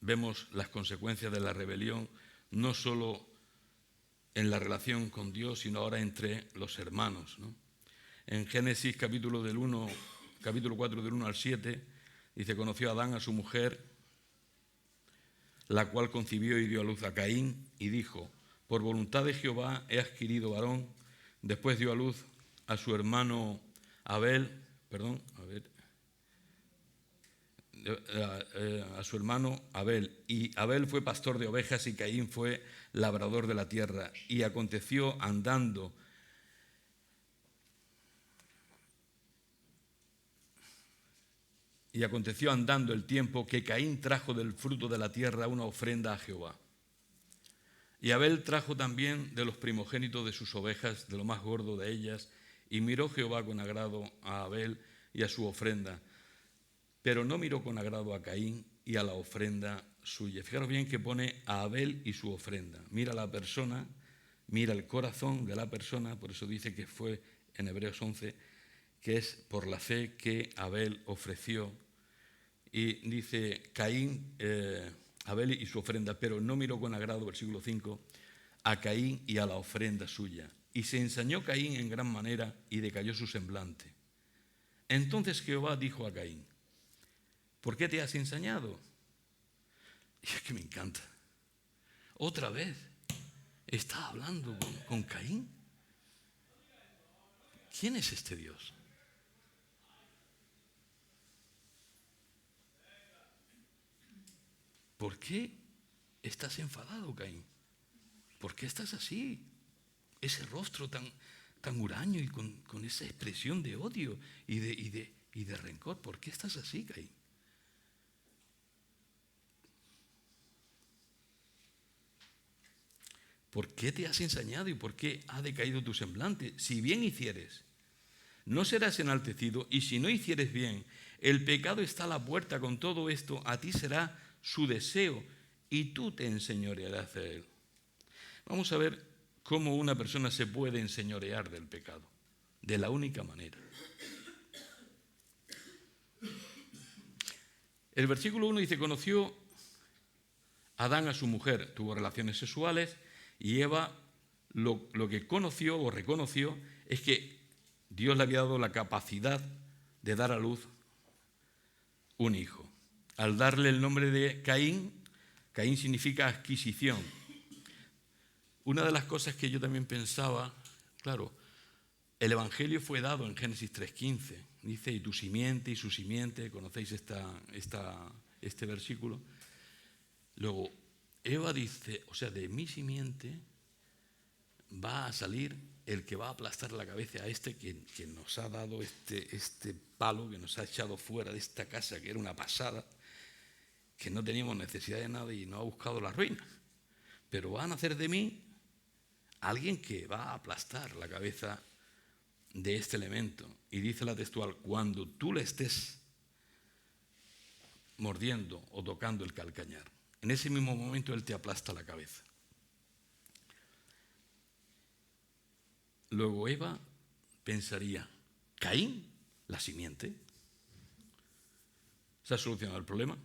vemos las consecuencias de la rebelión, no solo en la relación con Dios, sino ahora entre los hermanos, ¿no? En Génesis capítulo 4 del 1 al 7, dice, conoció a Adán a su mujer, la cual concibió y dio a luz a Caín, y dijo, por voluntad de Jehová he adquirido varón. Después dio a luz a su hermano a su hermano Abel. Y Abel fue pastor de ovejas y Caín fue labrador de la tierra. Y aconteció andando el tiempo que Caín trajo del fruto de la tierra una ofrenda a Jehová. Y Abel trajo también de los primogénitos de sus ovejas, de lo más gordo de ellas, y miró Jehová con agrado a Abel y a su ofrenda, pero no miró con agrado a Caín y a la ofrenda suya. Fijaros bien que pone a Abel y su ofrenda. Mira la persona, mira el corazón de la persona, por eso dice que fue en Hebreos 11, que es por la fe que Abel ofreció. Y dice Caín, Abel y su ofrenda, pero no miró con agrado, versículo 5, a Caín y a la ofrenda suya. y se ensañó Caín en gran manera y decayó su semblante. Entonces Jehová dijo a Caín: ¿por qué te has ensañado? Y es que me encanta. Otra vez está hablando con Caín. ¿Quién es este Dios? ¿Por qué estás enfadado, Caín? ¿Por qué estás así? Ese rostro tan huraño y con esa expresión de odio y de rencor. ¿Por qué estás así, Caín? ¿Por qué te has ensañado y por qué ha decaído tu semblante? Si bien hicieres, no serás enaltecido, y si no hicieres bien, el pecado está a la puerta. Con todo esto, a ti será su deseo y tú te enseñorearás de él. Vamos a ver cómo una persona se puede enseñorear del pecado, de la única manera. El versículo 1 dice: conoció Adán a su mujer, tuvo relaciones sexuales, y Eva lo que conoció o reconoció es que Dios le había dado la capacidad de dar a luz un hijo. Al darle el nombre de Caín, Caín significa adquisición. Una de las cosas que yo también pensaba, claro, el Evangelio fue dado en Génesis 3:15. Dice: y tu simiente y su simiente. ¿Conocéis este versículo? Luego, Eva dice, o sea, de mi simiente va a salir el que va a aplastar la cabeza a este que nos ha dado este palo, que nos ha echado fuera de esta casa, que era una pasada, que no teníamos necesidad de nada y nos ha buscado la ruina. Pero va a nacer de mí alguien que va a aplastar la cabeza de este elemento. Y dice la textual: cuando tú le estés mordiendo o tocando el calcañar, en ese mismo momento él te aplasta la cabeza. Luego Eva pensaría: Caín, la simiente. ¿Se ha solucionado el problema?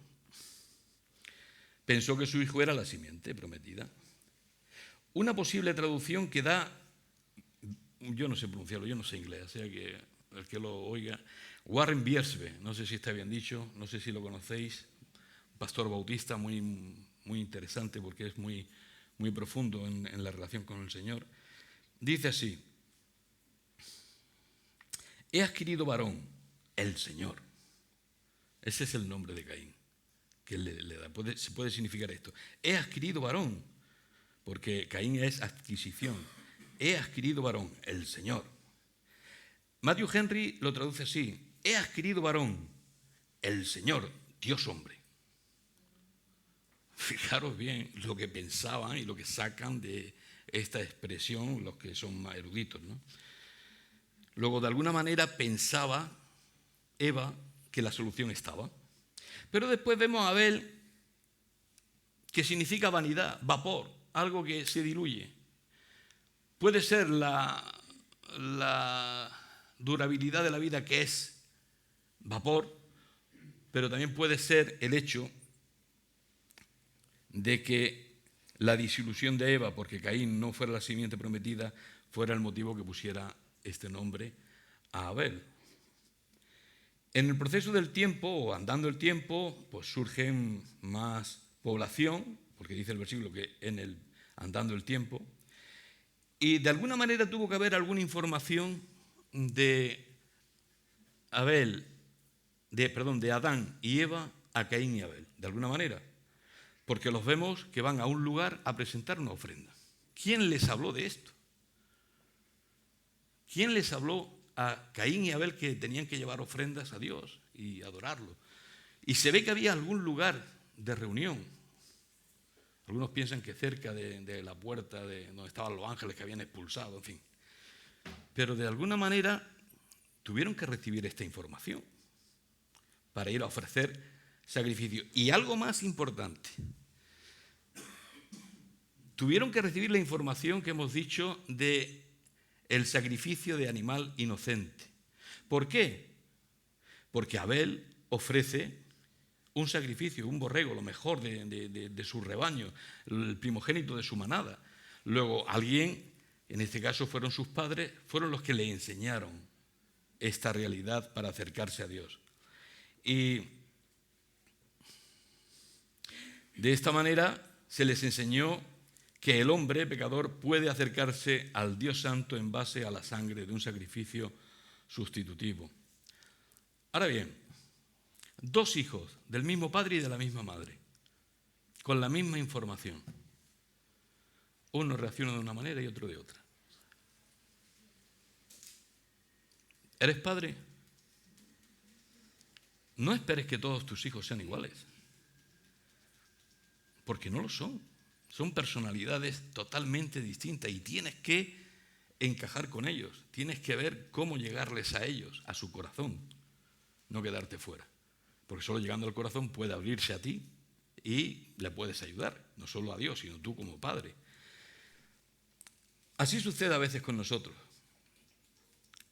Pensó que su hijo era la simiente prometida. Una posible traducción que da, yo no sé pronunciarlo, yo no sé inglés, o sea que el que lo oiga, Warren Wiersbe, no sé si está bien dicho, no sé si lo conocéis, pastor bautista muy, muy interesante porque es muy, muy profundo en la relación con el Señor. Dice así: he adquirido varón, el Señor. Ese es el nombre de Caín que le da. Se puede significar esto: he adquirido varón, porque Caín es adquisición. He adquirido varón, el Señor. Matthew Henry lo traduce así: he adquirido varón, el Señor, Dios hombre. Fijaros bien lo que pensaban y lo que sacan de esta expresión los que son más eruditos, ¿no? Luego, de alguna manera, pensaba Eva que la solución estaba. Pero después vemos a Abel, que significa vanidad, vapor, algo que se diluye. Puede ser la durabilidad de la vida, que es vapor, pero también puede ser el hecho de que la disilusión de Eva, porque Caín no fuera la simiente prometida, fuera el motivo que pusiera este nombre a Abel. En el proceso del tiempo, o andando el tiempo, pues surgen más población, porque dice el versículo que andando el tiempo, y de alguna manera tuvo que haber alguna información de Adán y Eva a Caín y Abel, de alguna manera, porque los vemos que van a un lugar a presentar una ofrenda. ¿Quién les habló de esto? ¿Quién les habló a Caín y Abel que tenían que llevar ofrendas a Dios y adorarlo? Y se ve que había algún lugar de reunión. Algunos piensan que cerca de la puerta de donde estaban los ángeles que habían expulsado, en fin. Pero de alguna manera tuvieron que recibir esta información para ir a ofrecer sacrificio. Y algo más importante, tuvieron que recibir la información que hemos dicho de el sacrificio de animal inocente. ¿Por qué? Porque Abel ofrece un sacrificio, un borrego, lo mejor de su rebaño, el primogénito de su manada. Luego alguien en este caso fueron sus padres, fueron los que le enseñaron esta realidad para acercarse a Dios. Y de esta manera se les enseñó que el hombre pecador puede acercarse al Dios Santo en base a la sangre de un sacrificio sustitutivo. Ahora bien, dos hijos del mismo padre y de la misma madre, con la misma información. Uno reacciona de una manera y otro de otra. ¿Eres padre? No esperes que todos tus hijos sean iguales, porque no lo son. Son personalidades totalmente distintas y tienes que encajar con ellos. Tienes que ver cómo llegarles a ellos, a su corazón, no quedarte fuera. Porque solo llegando al corazón puede abrirse a ti y le puedes ayudar, no solo a Dios, sino tú como padre. Así sucede a veces con nosotros.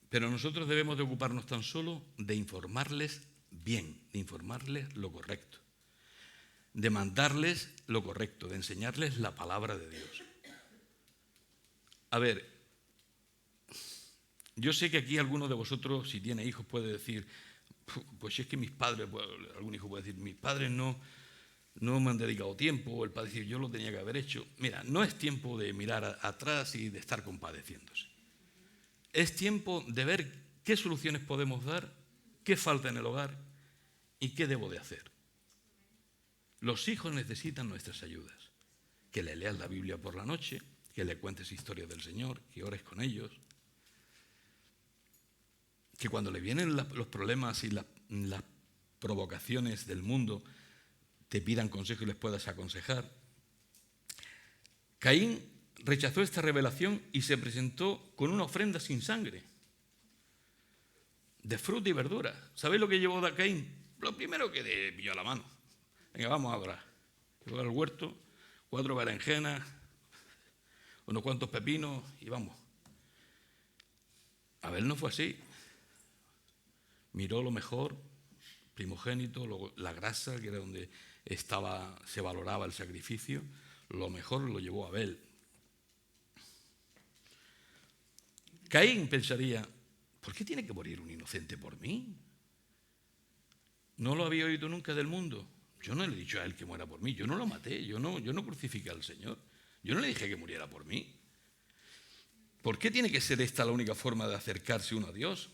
Pero nosotros debemos de ocuparnos tan solo de informarles bien, de informarles lo correcto, de mandarles lo correcto, de enseñarles la palabra de Dios. A ver, yo sé que aquí alguno de vosotros, si tiene hijos, puede decir, pues si es que mis padres, algún hijo puede decir, mis padres no me han dedicado tiempo, o el padre dice, yo lo tenía que haber hecho. Mira, no es tiempo de mirar atrás y de estar compadeciéndose. Es tiempo de ver qué soluciones podemos dar, qué falta en el hogar y qué debo de hacer. Los hijos necesitan nuestras ayudas. Que le leas la Biblia por la noche, que le cuentes historias del Señor, que ores con ellos. Que cuando le vienen los problemas y las provocaciones del mundo, te pidan consejo y les puedas aconsejar. Caín rechazó esta revelación y se presentó con una ofrenda sin sangre, de fruta y verdura. ¿Sabéis lo que llevó a Caín? Lo primero que le pilló a la mano. Venga, vamos ahora. Llevó al huerto, 4 berenjenas, unos cuantos pepinos y vamos. Abel no fue así. Miró lo mejor, primogénito, luego la grasa, que era donde se valoraba el sacrificio, lo mejor lo llevó a Abel. Caín pensaría, ¿por qué tiene que morir un inocente por mí? ¿No lo había oído nunca del mundo? Yo no le he dicho a él que muera por mí, yo no lo maté, yo no crucifiqué al Señor, yo no le dije que muriera por mí. ¿Por qué tiene que ser esta la única forma de acercarse uno a Dios?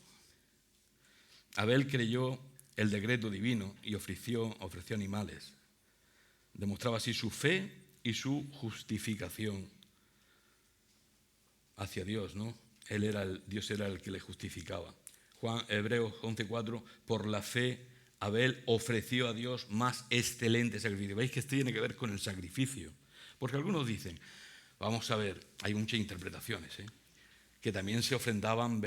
Abel creyó el decreto divino y ofreció animales. Demostraba así su fe y su justificación hacia Dios, ¿no? Dios era el que le justificaba. Hebreos 11:4, por la fe Abel ofreció a Dios más excelente sacrificio. ¿Veis que esto tiene que ver con el sacrificio? Porque algunos dicen, vamos a ver, hay muchas interpretaciones, que también se ofrendaban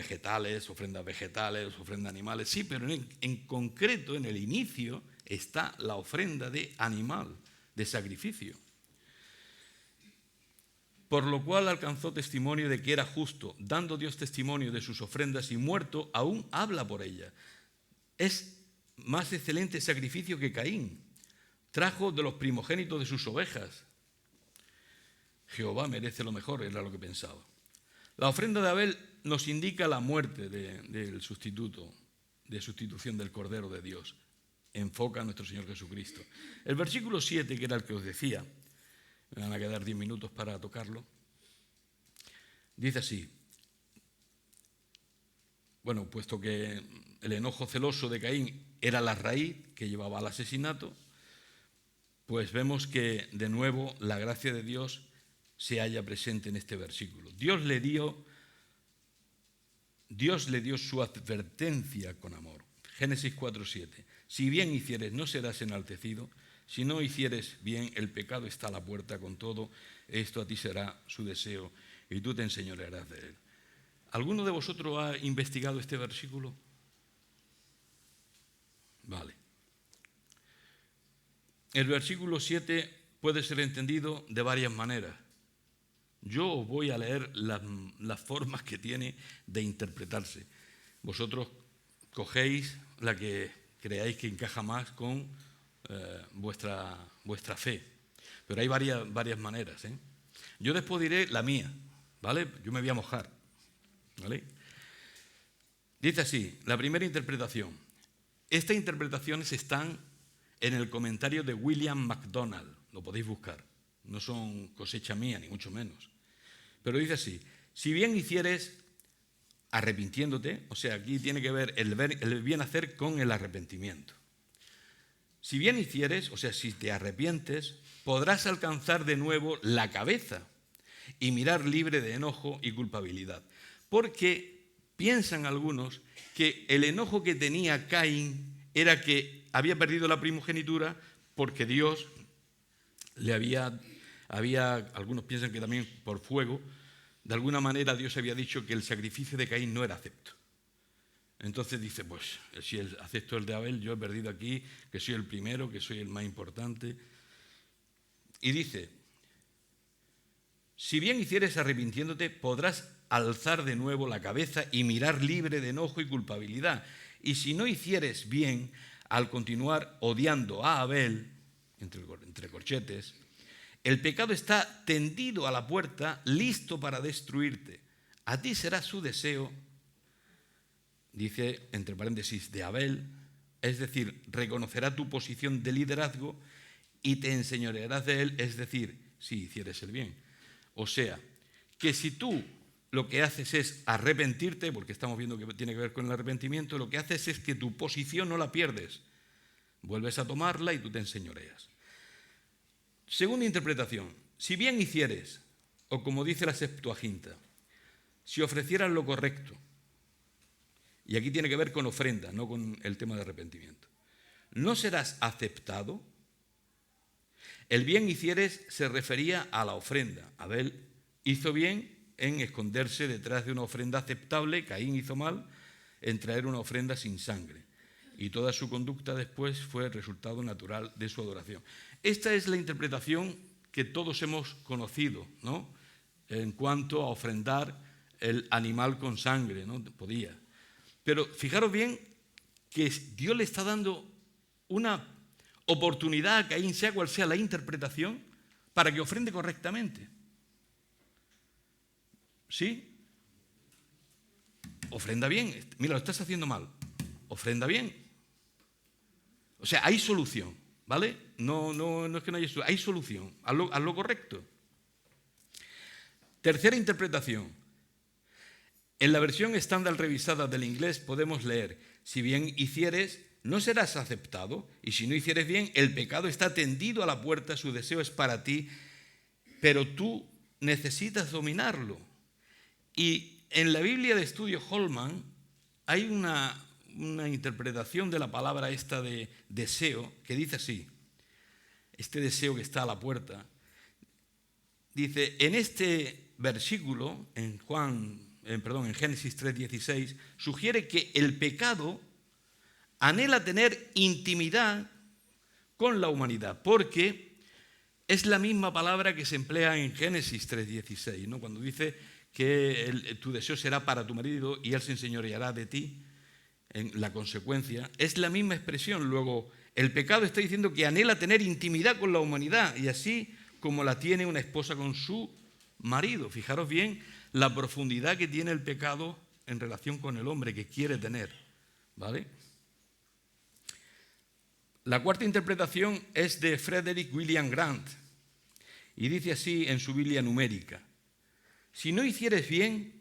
ofrendas vegetales, ofrendas animales. Sí, pero en concreto, en el inicio, está la ofrenda de animal, de sacrificio. Por lo cual alcanzó testimonio de que era justo, dando Dios testimonio de sus ofrendas y muerto, aún habla por ella. Es más excelente sacrificio que Caín. Trajo de los primogénitos de sus ovejas. Jehová merece lo mejor, era lo que pensaba. La ofrenda de Abel nos indica la muerte del sustituto, de sustitución del Cordero de Dios. Enfoca a nuestro Señor Jesucristo. El versículo 7, que era el que os decía, me van a quedar 10 minutos para tocarlo, dice así, bueno, puesto que el enojo celoso de Caín era la raíz que llevaba al asesinato, pues vemos que de nuevo la gracia de Dios se halla presente en este versículo. Dios le dio su advertencia con amor. Génesis 4:7. Si bien hicieres, no serás enaltecido. Si no hicieres bien, el pecado está a la puerta. Con todo, esto a ti será su deseo y tú te enseñorearás de él. ¿Alguno de vosotros ha investigado este versículo? Vale. El versículo 7 puede ser entendido de varias maneras. Yo os voy a leer las formas que tiene de interpretarse. Vosotros cogéis la que creáis que encaja más con vuestra fe. Pero hay varias maneras. Yo después diré la mía, ¿vale? Yo me voy a mojar, ¿vale? Dice así, la primera interpretación. Estas interpretaciones están en el comentario de William MacDonald, lo podéis buscar, no son cosecha mía, ni mucho menos. Pero dice así, si bien hicieres arrepintiéndote, o sea, aquí tiene que ver el bien hacer con el arrepentimiento. Si bien hicieres, o sea, si te arrepientes, podrás alcanzar de nuevo la cabeza y mirar libre de enojo y culpabilidad. Porque piensan algunos que el enojo que tenía Caín era que había perdido la primogenitura porque Dios le había, algunos piensan que también por fuego, de alguna manera Dios había dicho que el sacrificio de Caín no era acepto. Entonces dice, pues si acepto el de Abel, yo he perdido aquí, que soy el primero, que soy el más importante. Y dice, si bien hicieres arrepintiéndote, podrás alzar de nuevo la cabeza y mirar libre de enojo y culpabilidad. Y si no hicieres bien, al continuar odiando a Abel, entre corchetes, el pecado está tendido a la puerta, listo para destruirte. A ti será su deseo, dice entre paréntesis, de Abel, es decir, reconocerá tu posición de liderazgo y te enseñorearás de él, es decir, si hicieres el bien. O sea, que si tú lo que haces es arrepentirte, porque estamos viendo que tiene que ver con el arrepentimiento, lo que haces es que tu posición no la pierdes, vuelves a tomarla y tú te enseñoreas. Segunda interpretación, si bien hicieres, o como dice la Septuaginta, si ofrecieras lo correcto, y aquí tiene que ver con ofrenda, no con el tema de arrepentimiento, no serás aceptado. El bien hicieres se refería a la ofrenda. Abel hizo bien en esconderse detrás de una ofrenda aceptable, Caín hizo mal en traer una ofrenda sin sangre. Y toda su conducta después fue el resultado natural de su adoración. Esta es la interpretación que todos hemos conocido, ¿no? En cuanto a ofrendar el animal con sangre, ¿no? Podía. Pero fijaros bien que Dios le está dando una oportunidad a Caín, sea cual sea la interpretación, para que ofrende correctamente. ¿Sí? Ofrenda bien. Mira, lo estás haciendo mal. Ofrenda bien. O sea, hay solución, ¿vale? No es que no haya solución. Hay solución. Haz lo correcto. Tercera interpretación. En la versión estándar revisada del inglés podemos leer, si bien hicieres, no serás aceptado, y si no hicieres bien, el pecado está tendido a la puerta, su deseo es para ti, pero tú necesitas dominarlo. Y en la Biblia de estudio Holman hay una interpretación de la palabra esta de deseo que dice así, este deseo que está a la puerta, dice, en este versículo, en Génesis 3:16, sugiere que el pecado anhela tener intimidad con la humanidad, porque es la misma palabra que se emplea en Génesis 3:16, ¿no? Cuando dice que tu deseo será para tu marido y él se enseñoreará de ti, en la consecuencia, es la misma expresión. Luego, el pecado está diciendo que anhela tener intimidad con la humanidad, y así como la tiene una esposa con su marido. Fijaros bien la profundidad que tiene el pecado en relación con el hombre que quiere tener, ¿vale? La cuarta interpretación es de Frederick William Grant y dice así en su Biblia numérica: si no hicieres bien,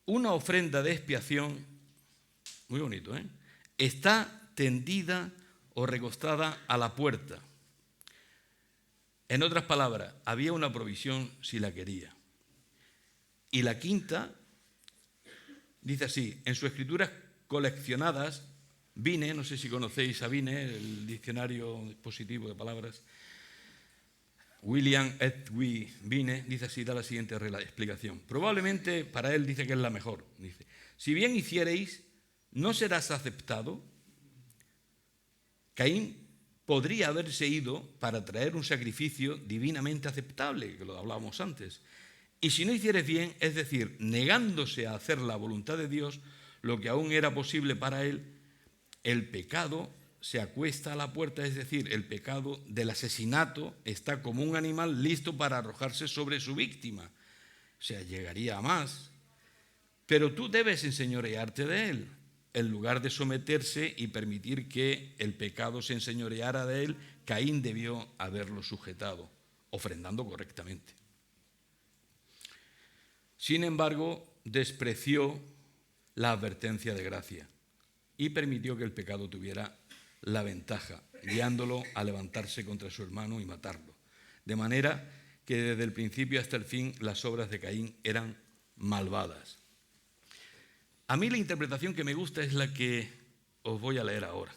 una ofrenda de expiación, muy bonito, está tendida o recostada a la puerta. En otras palabras, había una provisión si la quería. Y la quinta dice así, en sus escrituras coleccionadas, Vine, no sé si conocéis a Vine, el diccionario positivo de palabras, William Edwin Vine, dice así, da la siguiente explicación. Probablemente para él dice que es la mejor. Dice, si bien hiciereis, no serás aceptado. Caín podría haberse ido para traer un sacrificio divinamente aceptable, que lo hablábamos antes. Y si no hicieres bien, es decir, negándose a hacer la voluntad de Dios, lo que aún era posible para él, el pecado se acuesta a la puerta, es decir, el pecado del asesinato está como un animal listo para arrojarse sobre su víctima. O sea, llegaría a más. Pero tú debes enseñorearte de él. En lugar de someterse y permitir que el pecado se enseñoreara de él, Caín debió haberlo sujetado, ofrendando correctamente. Sin embargo, despreció la advertencia de gracia y permitió que el pecado tuviera la ventaja, guiándolo a levantarse contra su hermano y matarlo. De manera que desde el principio hasta el fin las obras de Caín eran malvadas. A mí la interpretación que me gusta es la que os voy a leer ahora.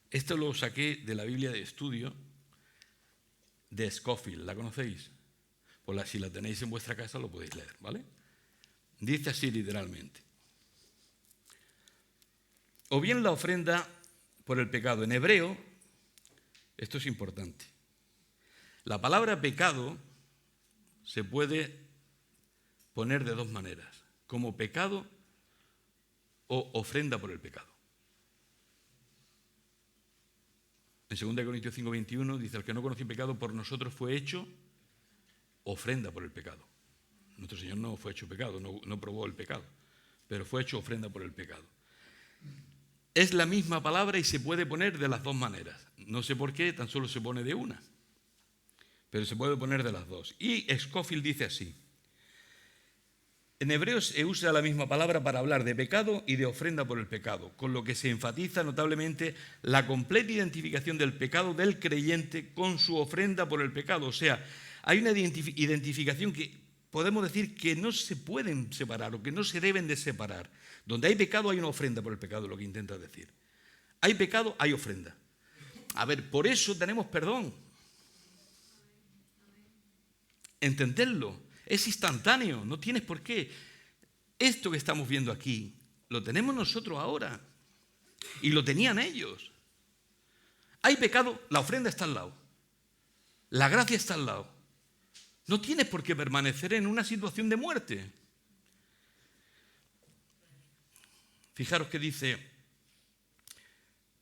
Esto lo saqué de la Biblia de estudio de Scofield. ¿La conocéis? Pues si la tenéis en vuestra casa lo podéis leer, ¿vale? Dice así literalmente. O bien la ofrenda por el pecado. En hebreo, esto es importante. La palabra pecado se puede poner de dos maneras. Como pecado o ofrenda por el pecado. En 2 Corintios 5:21 dice, el que no conoció pecado por nosotros fue hecho ofrenda por el pecado. Nuestro Señor no fue hecho pecado, no probó el pecado, pero fue hecho ofrenda por el pecado. Es la misma palabra y se puede poner de las dos maneras. No sé por qué, tan solo se pone de una, pero se puede poner de las dos. Y Scofield dice así. En hebreo se usa la misma palabra para hablar de pecado y de ofrenda por el pecado, con lo que se enfatiza notablemente la completa identificación del pecado del creyente con su ofrenda por el pecado. O sea, hay una identificación que podemos decir que no se pueden separar o que no se deben de separar. Donde hay pecado hay una ofrenda por el pecado, lo que intenta decir. Hay pecado, hay ofrenda. A ver, por eso tenemos perdón. Entenderlo. Es instantáneo, no tienes por qué. Esto que estamos viendo aquí, lo tenemos nosotros ahora. Y lo tenían ellos. Hay pecado, la ofrenda está al lado. La gracia está al lado. No tienes por qué permanecer en una situación de muerte. Fijaros que dice,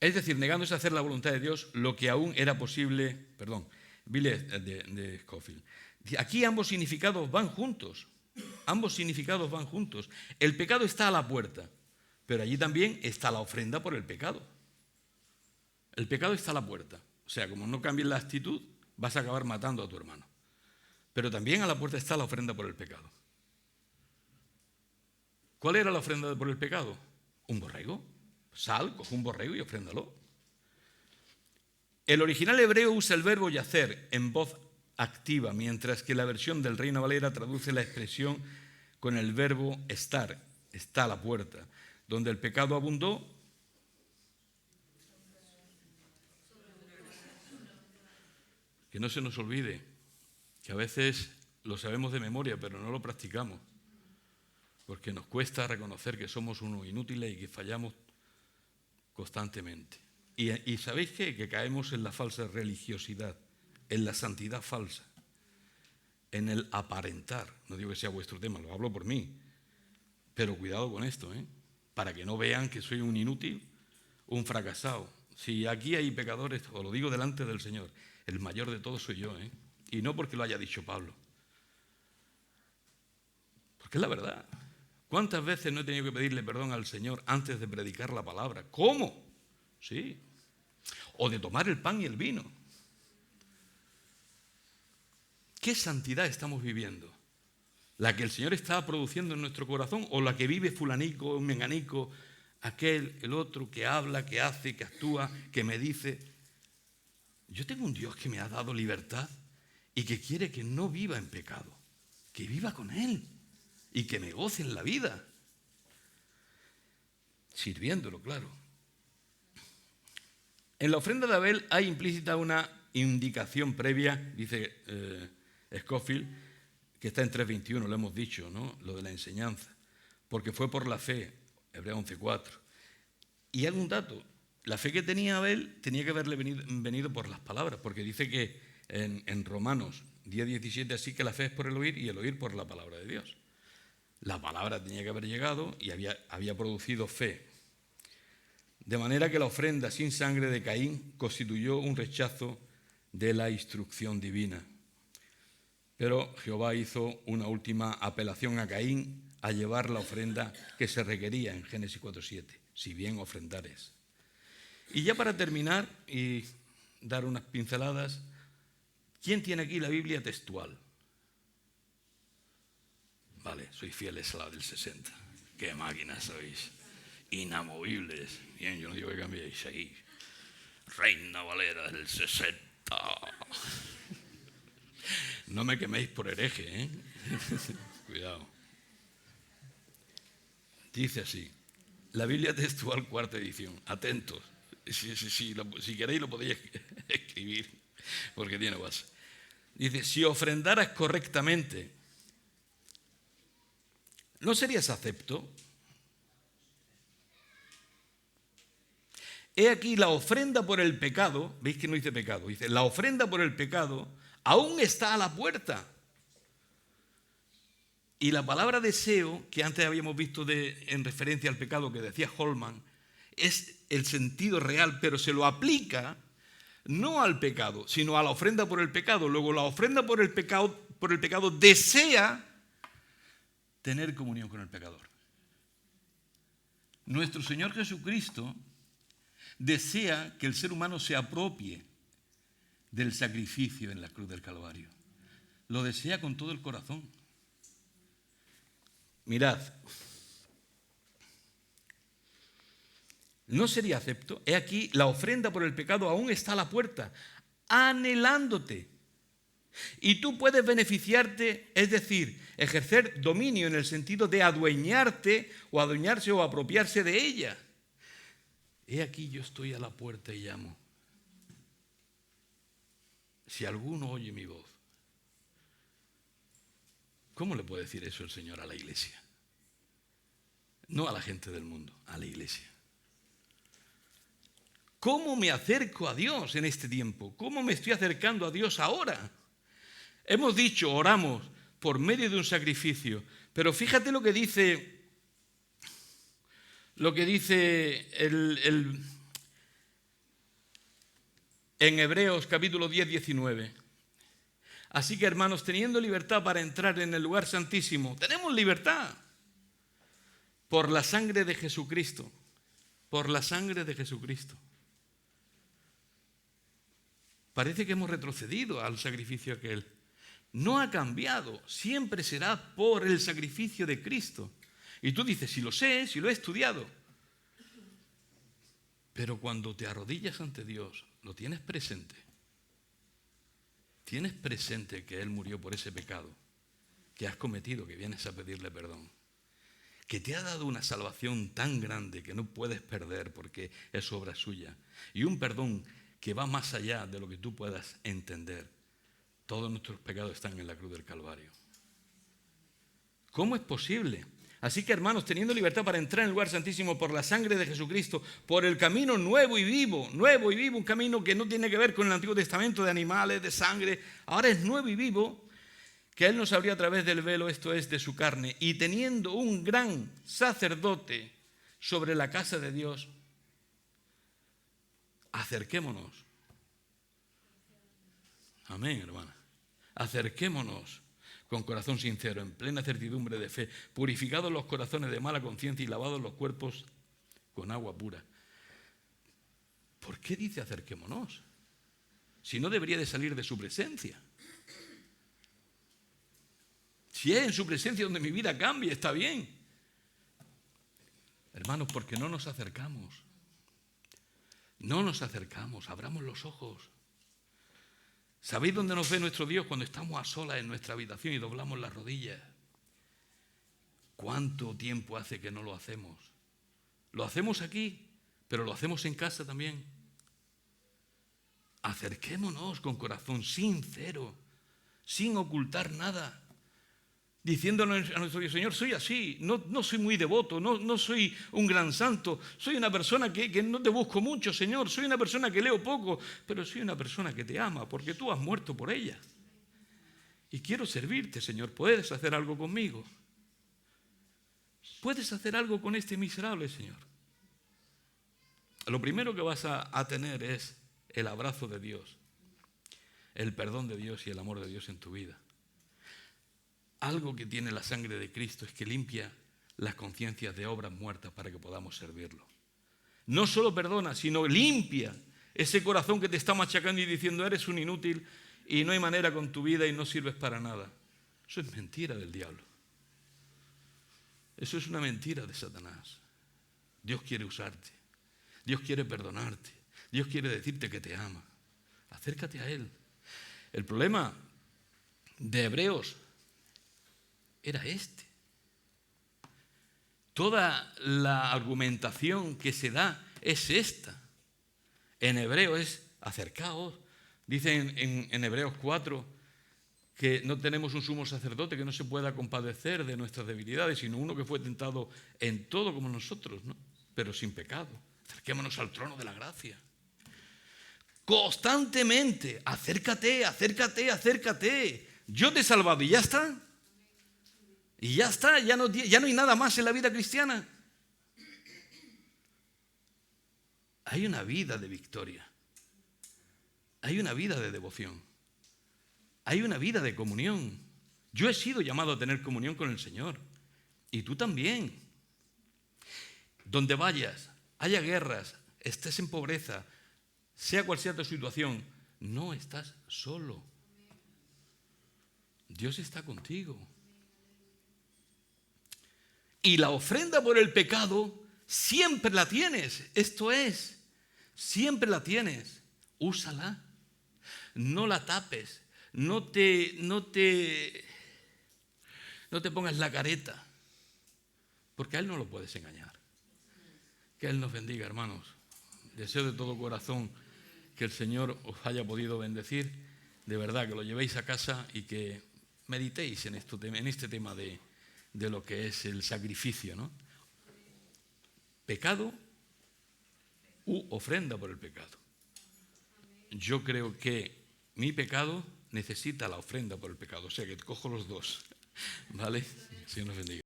es decir, negándose a hacer la voluntad de Dios, lo que aún era posible, de Scofield. Aquí ambos significados van juntos. Ambos significados van juntos. El pecado está a la puerta, pero allí también está la ofrenda por el pecado. El pecado está a la puerta. O sea, como no cambies la actitud, vas a acabar matando a tu hermano. Pero también a la puerta está la ofrenda por el pecado. ¿Cuál era la ofrenda por el pecado? Un borrego. Sal, coge un borrego y ofréndalo. El original hebreo usa el verbo yacer en voz activa, mientras que la versión del Reina Valera traduce la expresión con el verbo estar, está a la puerta. Donde el pecado abundó, que no se nos olvide, que a veces lo sabemos de memoria, pero no lo practicamos, porque nos cuesta reconocer que somos unos inútiles y que fallamos constantemente. ¿Y sabéis qué? Que caemos en la falsa religiosidad, en la santidad falsa, en el aparentar. No digo que sea vuestro tema, lo hablo por mí. Pero cuidado con esto, para que no vean que soy un inútil, un fracasado. Si aquí hay pecadores, os lo digo delante del Señor, el mayor de todos soy yo, y no porque lo haya dicho Pablo. Porque es la verdad. ¿Cuántas veces no he tenido que pedirle perdón al Señor antes de predicar la palabra? ¿Cómo? Sí. O de tomar el pan y el vino. ¿Qué santidad estamos viviendo? ¿La que el Señor está produciendo en nuestro corazón o la que vive fulanico, menganico, aquel, el otro, que habla, que hace, que actúa, que me dice? Yo tengo un Dios que me ha dado libertad y que quiere que no viva en pecado, que viva con Él y que me goce en la vida, sirviéndolo, claro. En la ofrenda de Abel hay implícita una indicación previa, dice Scofield, que está en 3:21, lo hemos dicho, ¿no? Lo de la enseñanza, porque fue por la fe, Hebreos 11:4. Y hay un dato, la fe que tenía Abel tenía que haberle venido por las palabras, porque dice que en Romanos 10:17, así que la fe es por el oír y el oír por la palabra de Dios. La palabra tenía que haber llegado y había producido fe. De manera que la ofrenda sin sangre de Caín constituyó un rechazo de la instrucción divina. Pero Jehová hizo una última apelación a Caín a llevar la ofrenda que se requería en Génesis 4:7, si bien ofrendares. Y ya para terminar y dar unas pinceladas, ¿quién tiene aquí la Biblia textual? Vale, sois fieles a la del 60. ¡Qué máquinas sois! Inamovibles. Bien, yo no digo que cambiéis ahí. Reina Valera del 60. No me queméis por hereje, ¿eh? Cuidado. Dice así, la Biblia textual, cuarta edición. Atentos. Si queréis lo podéis escribir, porque tiene base. Dice, si ofrendaras correctamente, ¿no serías acepto? He aquí la ofrenda por el pecado, veis que no dice pecado, dice, la ofrenda por el pecado aún está a la puerta. Y la palabra deseo, que antes habíamos visto en referencia al pecado que decía Holman, es el sentido real, pero se lo aplica no al pecado, sino a la ofrenda por el pecado. Luego la ofrenda por el pecado desea tener comunión con el pecador. Nuestro Señor Jesucristo desea que el ser humano se apropie del sacrificio en la cruz del Calvario. Lo desea con todo el corazón. Mirad, ¿no sería acepto? He aquí, la ofrenda por el pecado aún está a la puerta, anhelándote. Y tú puedes beneficiarte, es decir, ejercer dominio en el sentido de adueñarte o adueñarse o apropiarse de ella. He aquí, yo estoy a la puerta y llamo. Si alguno oye mi voz. ¿Cómo le puede decir eso el Señor a la iglesia? No a la gente del mundo, a la iglesia. ¿Cómo me acerco a Dios en este tiempo? ¿Cómo me estoy acercando a Dios ahora? Hemos dicho, oramos por medio de un sacrificio, pero fíjate lo que dice en Hebreos capítulo 10, 19. Así que, hermanos, teniendo libertad para entrar en el lugar santísimo, tenemos libertad por la sangre de Jesucristo, por la sangre de Jesucristo. Parece que hemos retrocedido al sacrificio aquel. No ha cambiado, siempre será por el sacrificio de Cristo. Y tú dices, si lo sé, si lo he estudiado. Pero cuando te arrodillas ante Dios, lo tienes presente. Tienes presente que Él murió por ese pecado que has cometido, que vienes a pedirle perdón. Que te ha dado una salvación tan grande que no puedes perder porque es obra suya. Y un perdón que va más allá de lo que tú puedas entender. Todos nuestros pecados están en la cruz del Calvario. ¿Cómo es posible? Así que, hermanos, teniendo libertad para entrar en el lugar santísimo por la sangre de Jesucristo, por el camino nuevo y vivo, un camino que no tiene que ver con el Antiguo Testamento de animales, de sangre, ahora es nuevo y vivo, que Él nos abrió a través del velo, esto es, de su carne, y teniendo un gran sacerdote sobre la casa de Dios, acerquémonos. Amén, hermana. Acerquémonos con corazón sincero, en plena certidumbre de fe, purificados los corazones de mala conciencia y lavados los cuerpos con agua pura. ¿Por qué dice acerquémonos? Si no debería de salir de su presencia. Si es en su presencia donde mi vida cambia, está bien. Hermanos, porque no nos acercamos. No nos acercamos, abramos los ojos. ¿Sabéis dónde nos ve nuestro Dios? Cuando estamos a solas en nuestra habitación y doblamos las rodillas. ¿Cuánto tiempo hace que no lo hacemos? Lo hacemos aquí, pero lo hacemos en casa también. Acerquémonos con corazón sincero, sin ocultar nada. Diciéndonos a nuestro Dios, Señor, soy así, no soy muy devoto, no soy un gran santo, soy una persona que no te busco mucho, Señor, soy una persona que leo poco, pero soy una persona que te ama, porque tú has muerto por ella. Y quiero servirte, Señor, ¿puedes hacer algo conmigo? ¿Puedes hacer algo con este miserable, Señor? Lo primero que vas a tener es el abrazo de Dios, el perdón de Dios y el amor de Dios en tu vida. algo que tiene la sangre de Cristo es que limpia las conciencias de obras muertas para que podamos servirlo. No solo perdona, sino limpia ese corazón que te está machacando y diciendo eres un inútil y no hay manera con tu vida y no sirves para nada. Eso es mentira del diablo. Eso es una mentira de Satanás. Dios quiere usarte. Dios quiere perdonarte. Dios quiere decirte que te ama. Acércate a Él. El problema de Hebreos era este. Toda la argumentación que se da es esta. En hebreo es acercaos. Dicen en Hebreos 4 que no tenemos un sumo sacerdote que no se pueda compadecer de nuestras debilidades, sino uno que fue tentado en todo como nosotros, ¿no? Pero sin pecado. Acerquémonos al trono de la gracia. Constantemente, acércate, acércate, acércate. Yo te he salvado y ya está. Y ya está, ya no hay nada más en la vida cristiana. Hay una vida de victoria. Hay una vida de devoción. Hay una vida de comunión. Yo he sido llamado a tener comunión con el Señor. Y tú también. Donde vayas, haya guerras, estés en pobreza, sea cual sea tu situación, no estás solo. Dios está contigo. Y la ofrenda por el pecado siempre la tienes. Esto es, siempre la tienes. Úsala. No la tapes. No te pongas la careta. Porque a Él no lo puedes engañar. Que Él nos bendiga, hermanos. Deseo de todo corazón que el Señor os haya podido bendecir. De verdad, que lo llevéis a casa y que meditéis en este tema de lo que es el sacrificio, ¿no? Pecado u ofrenda por el pecado. Yo creo que mi pecado necesita la ofrenda por el pecado, o sea que cojo los dos, ¿vale? Señor nos bendiga.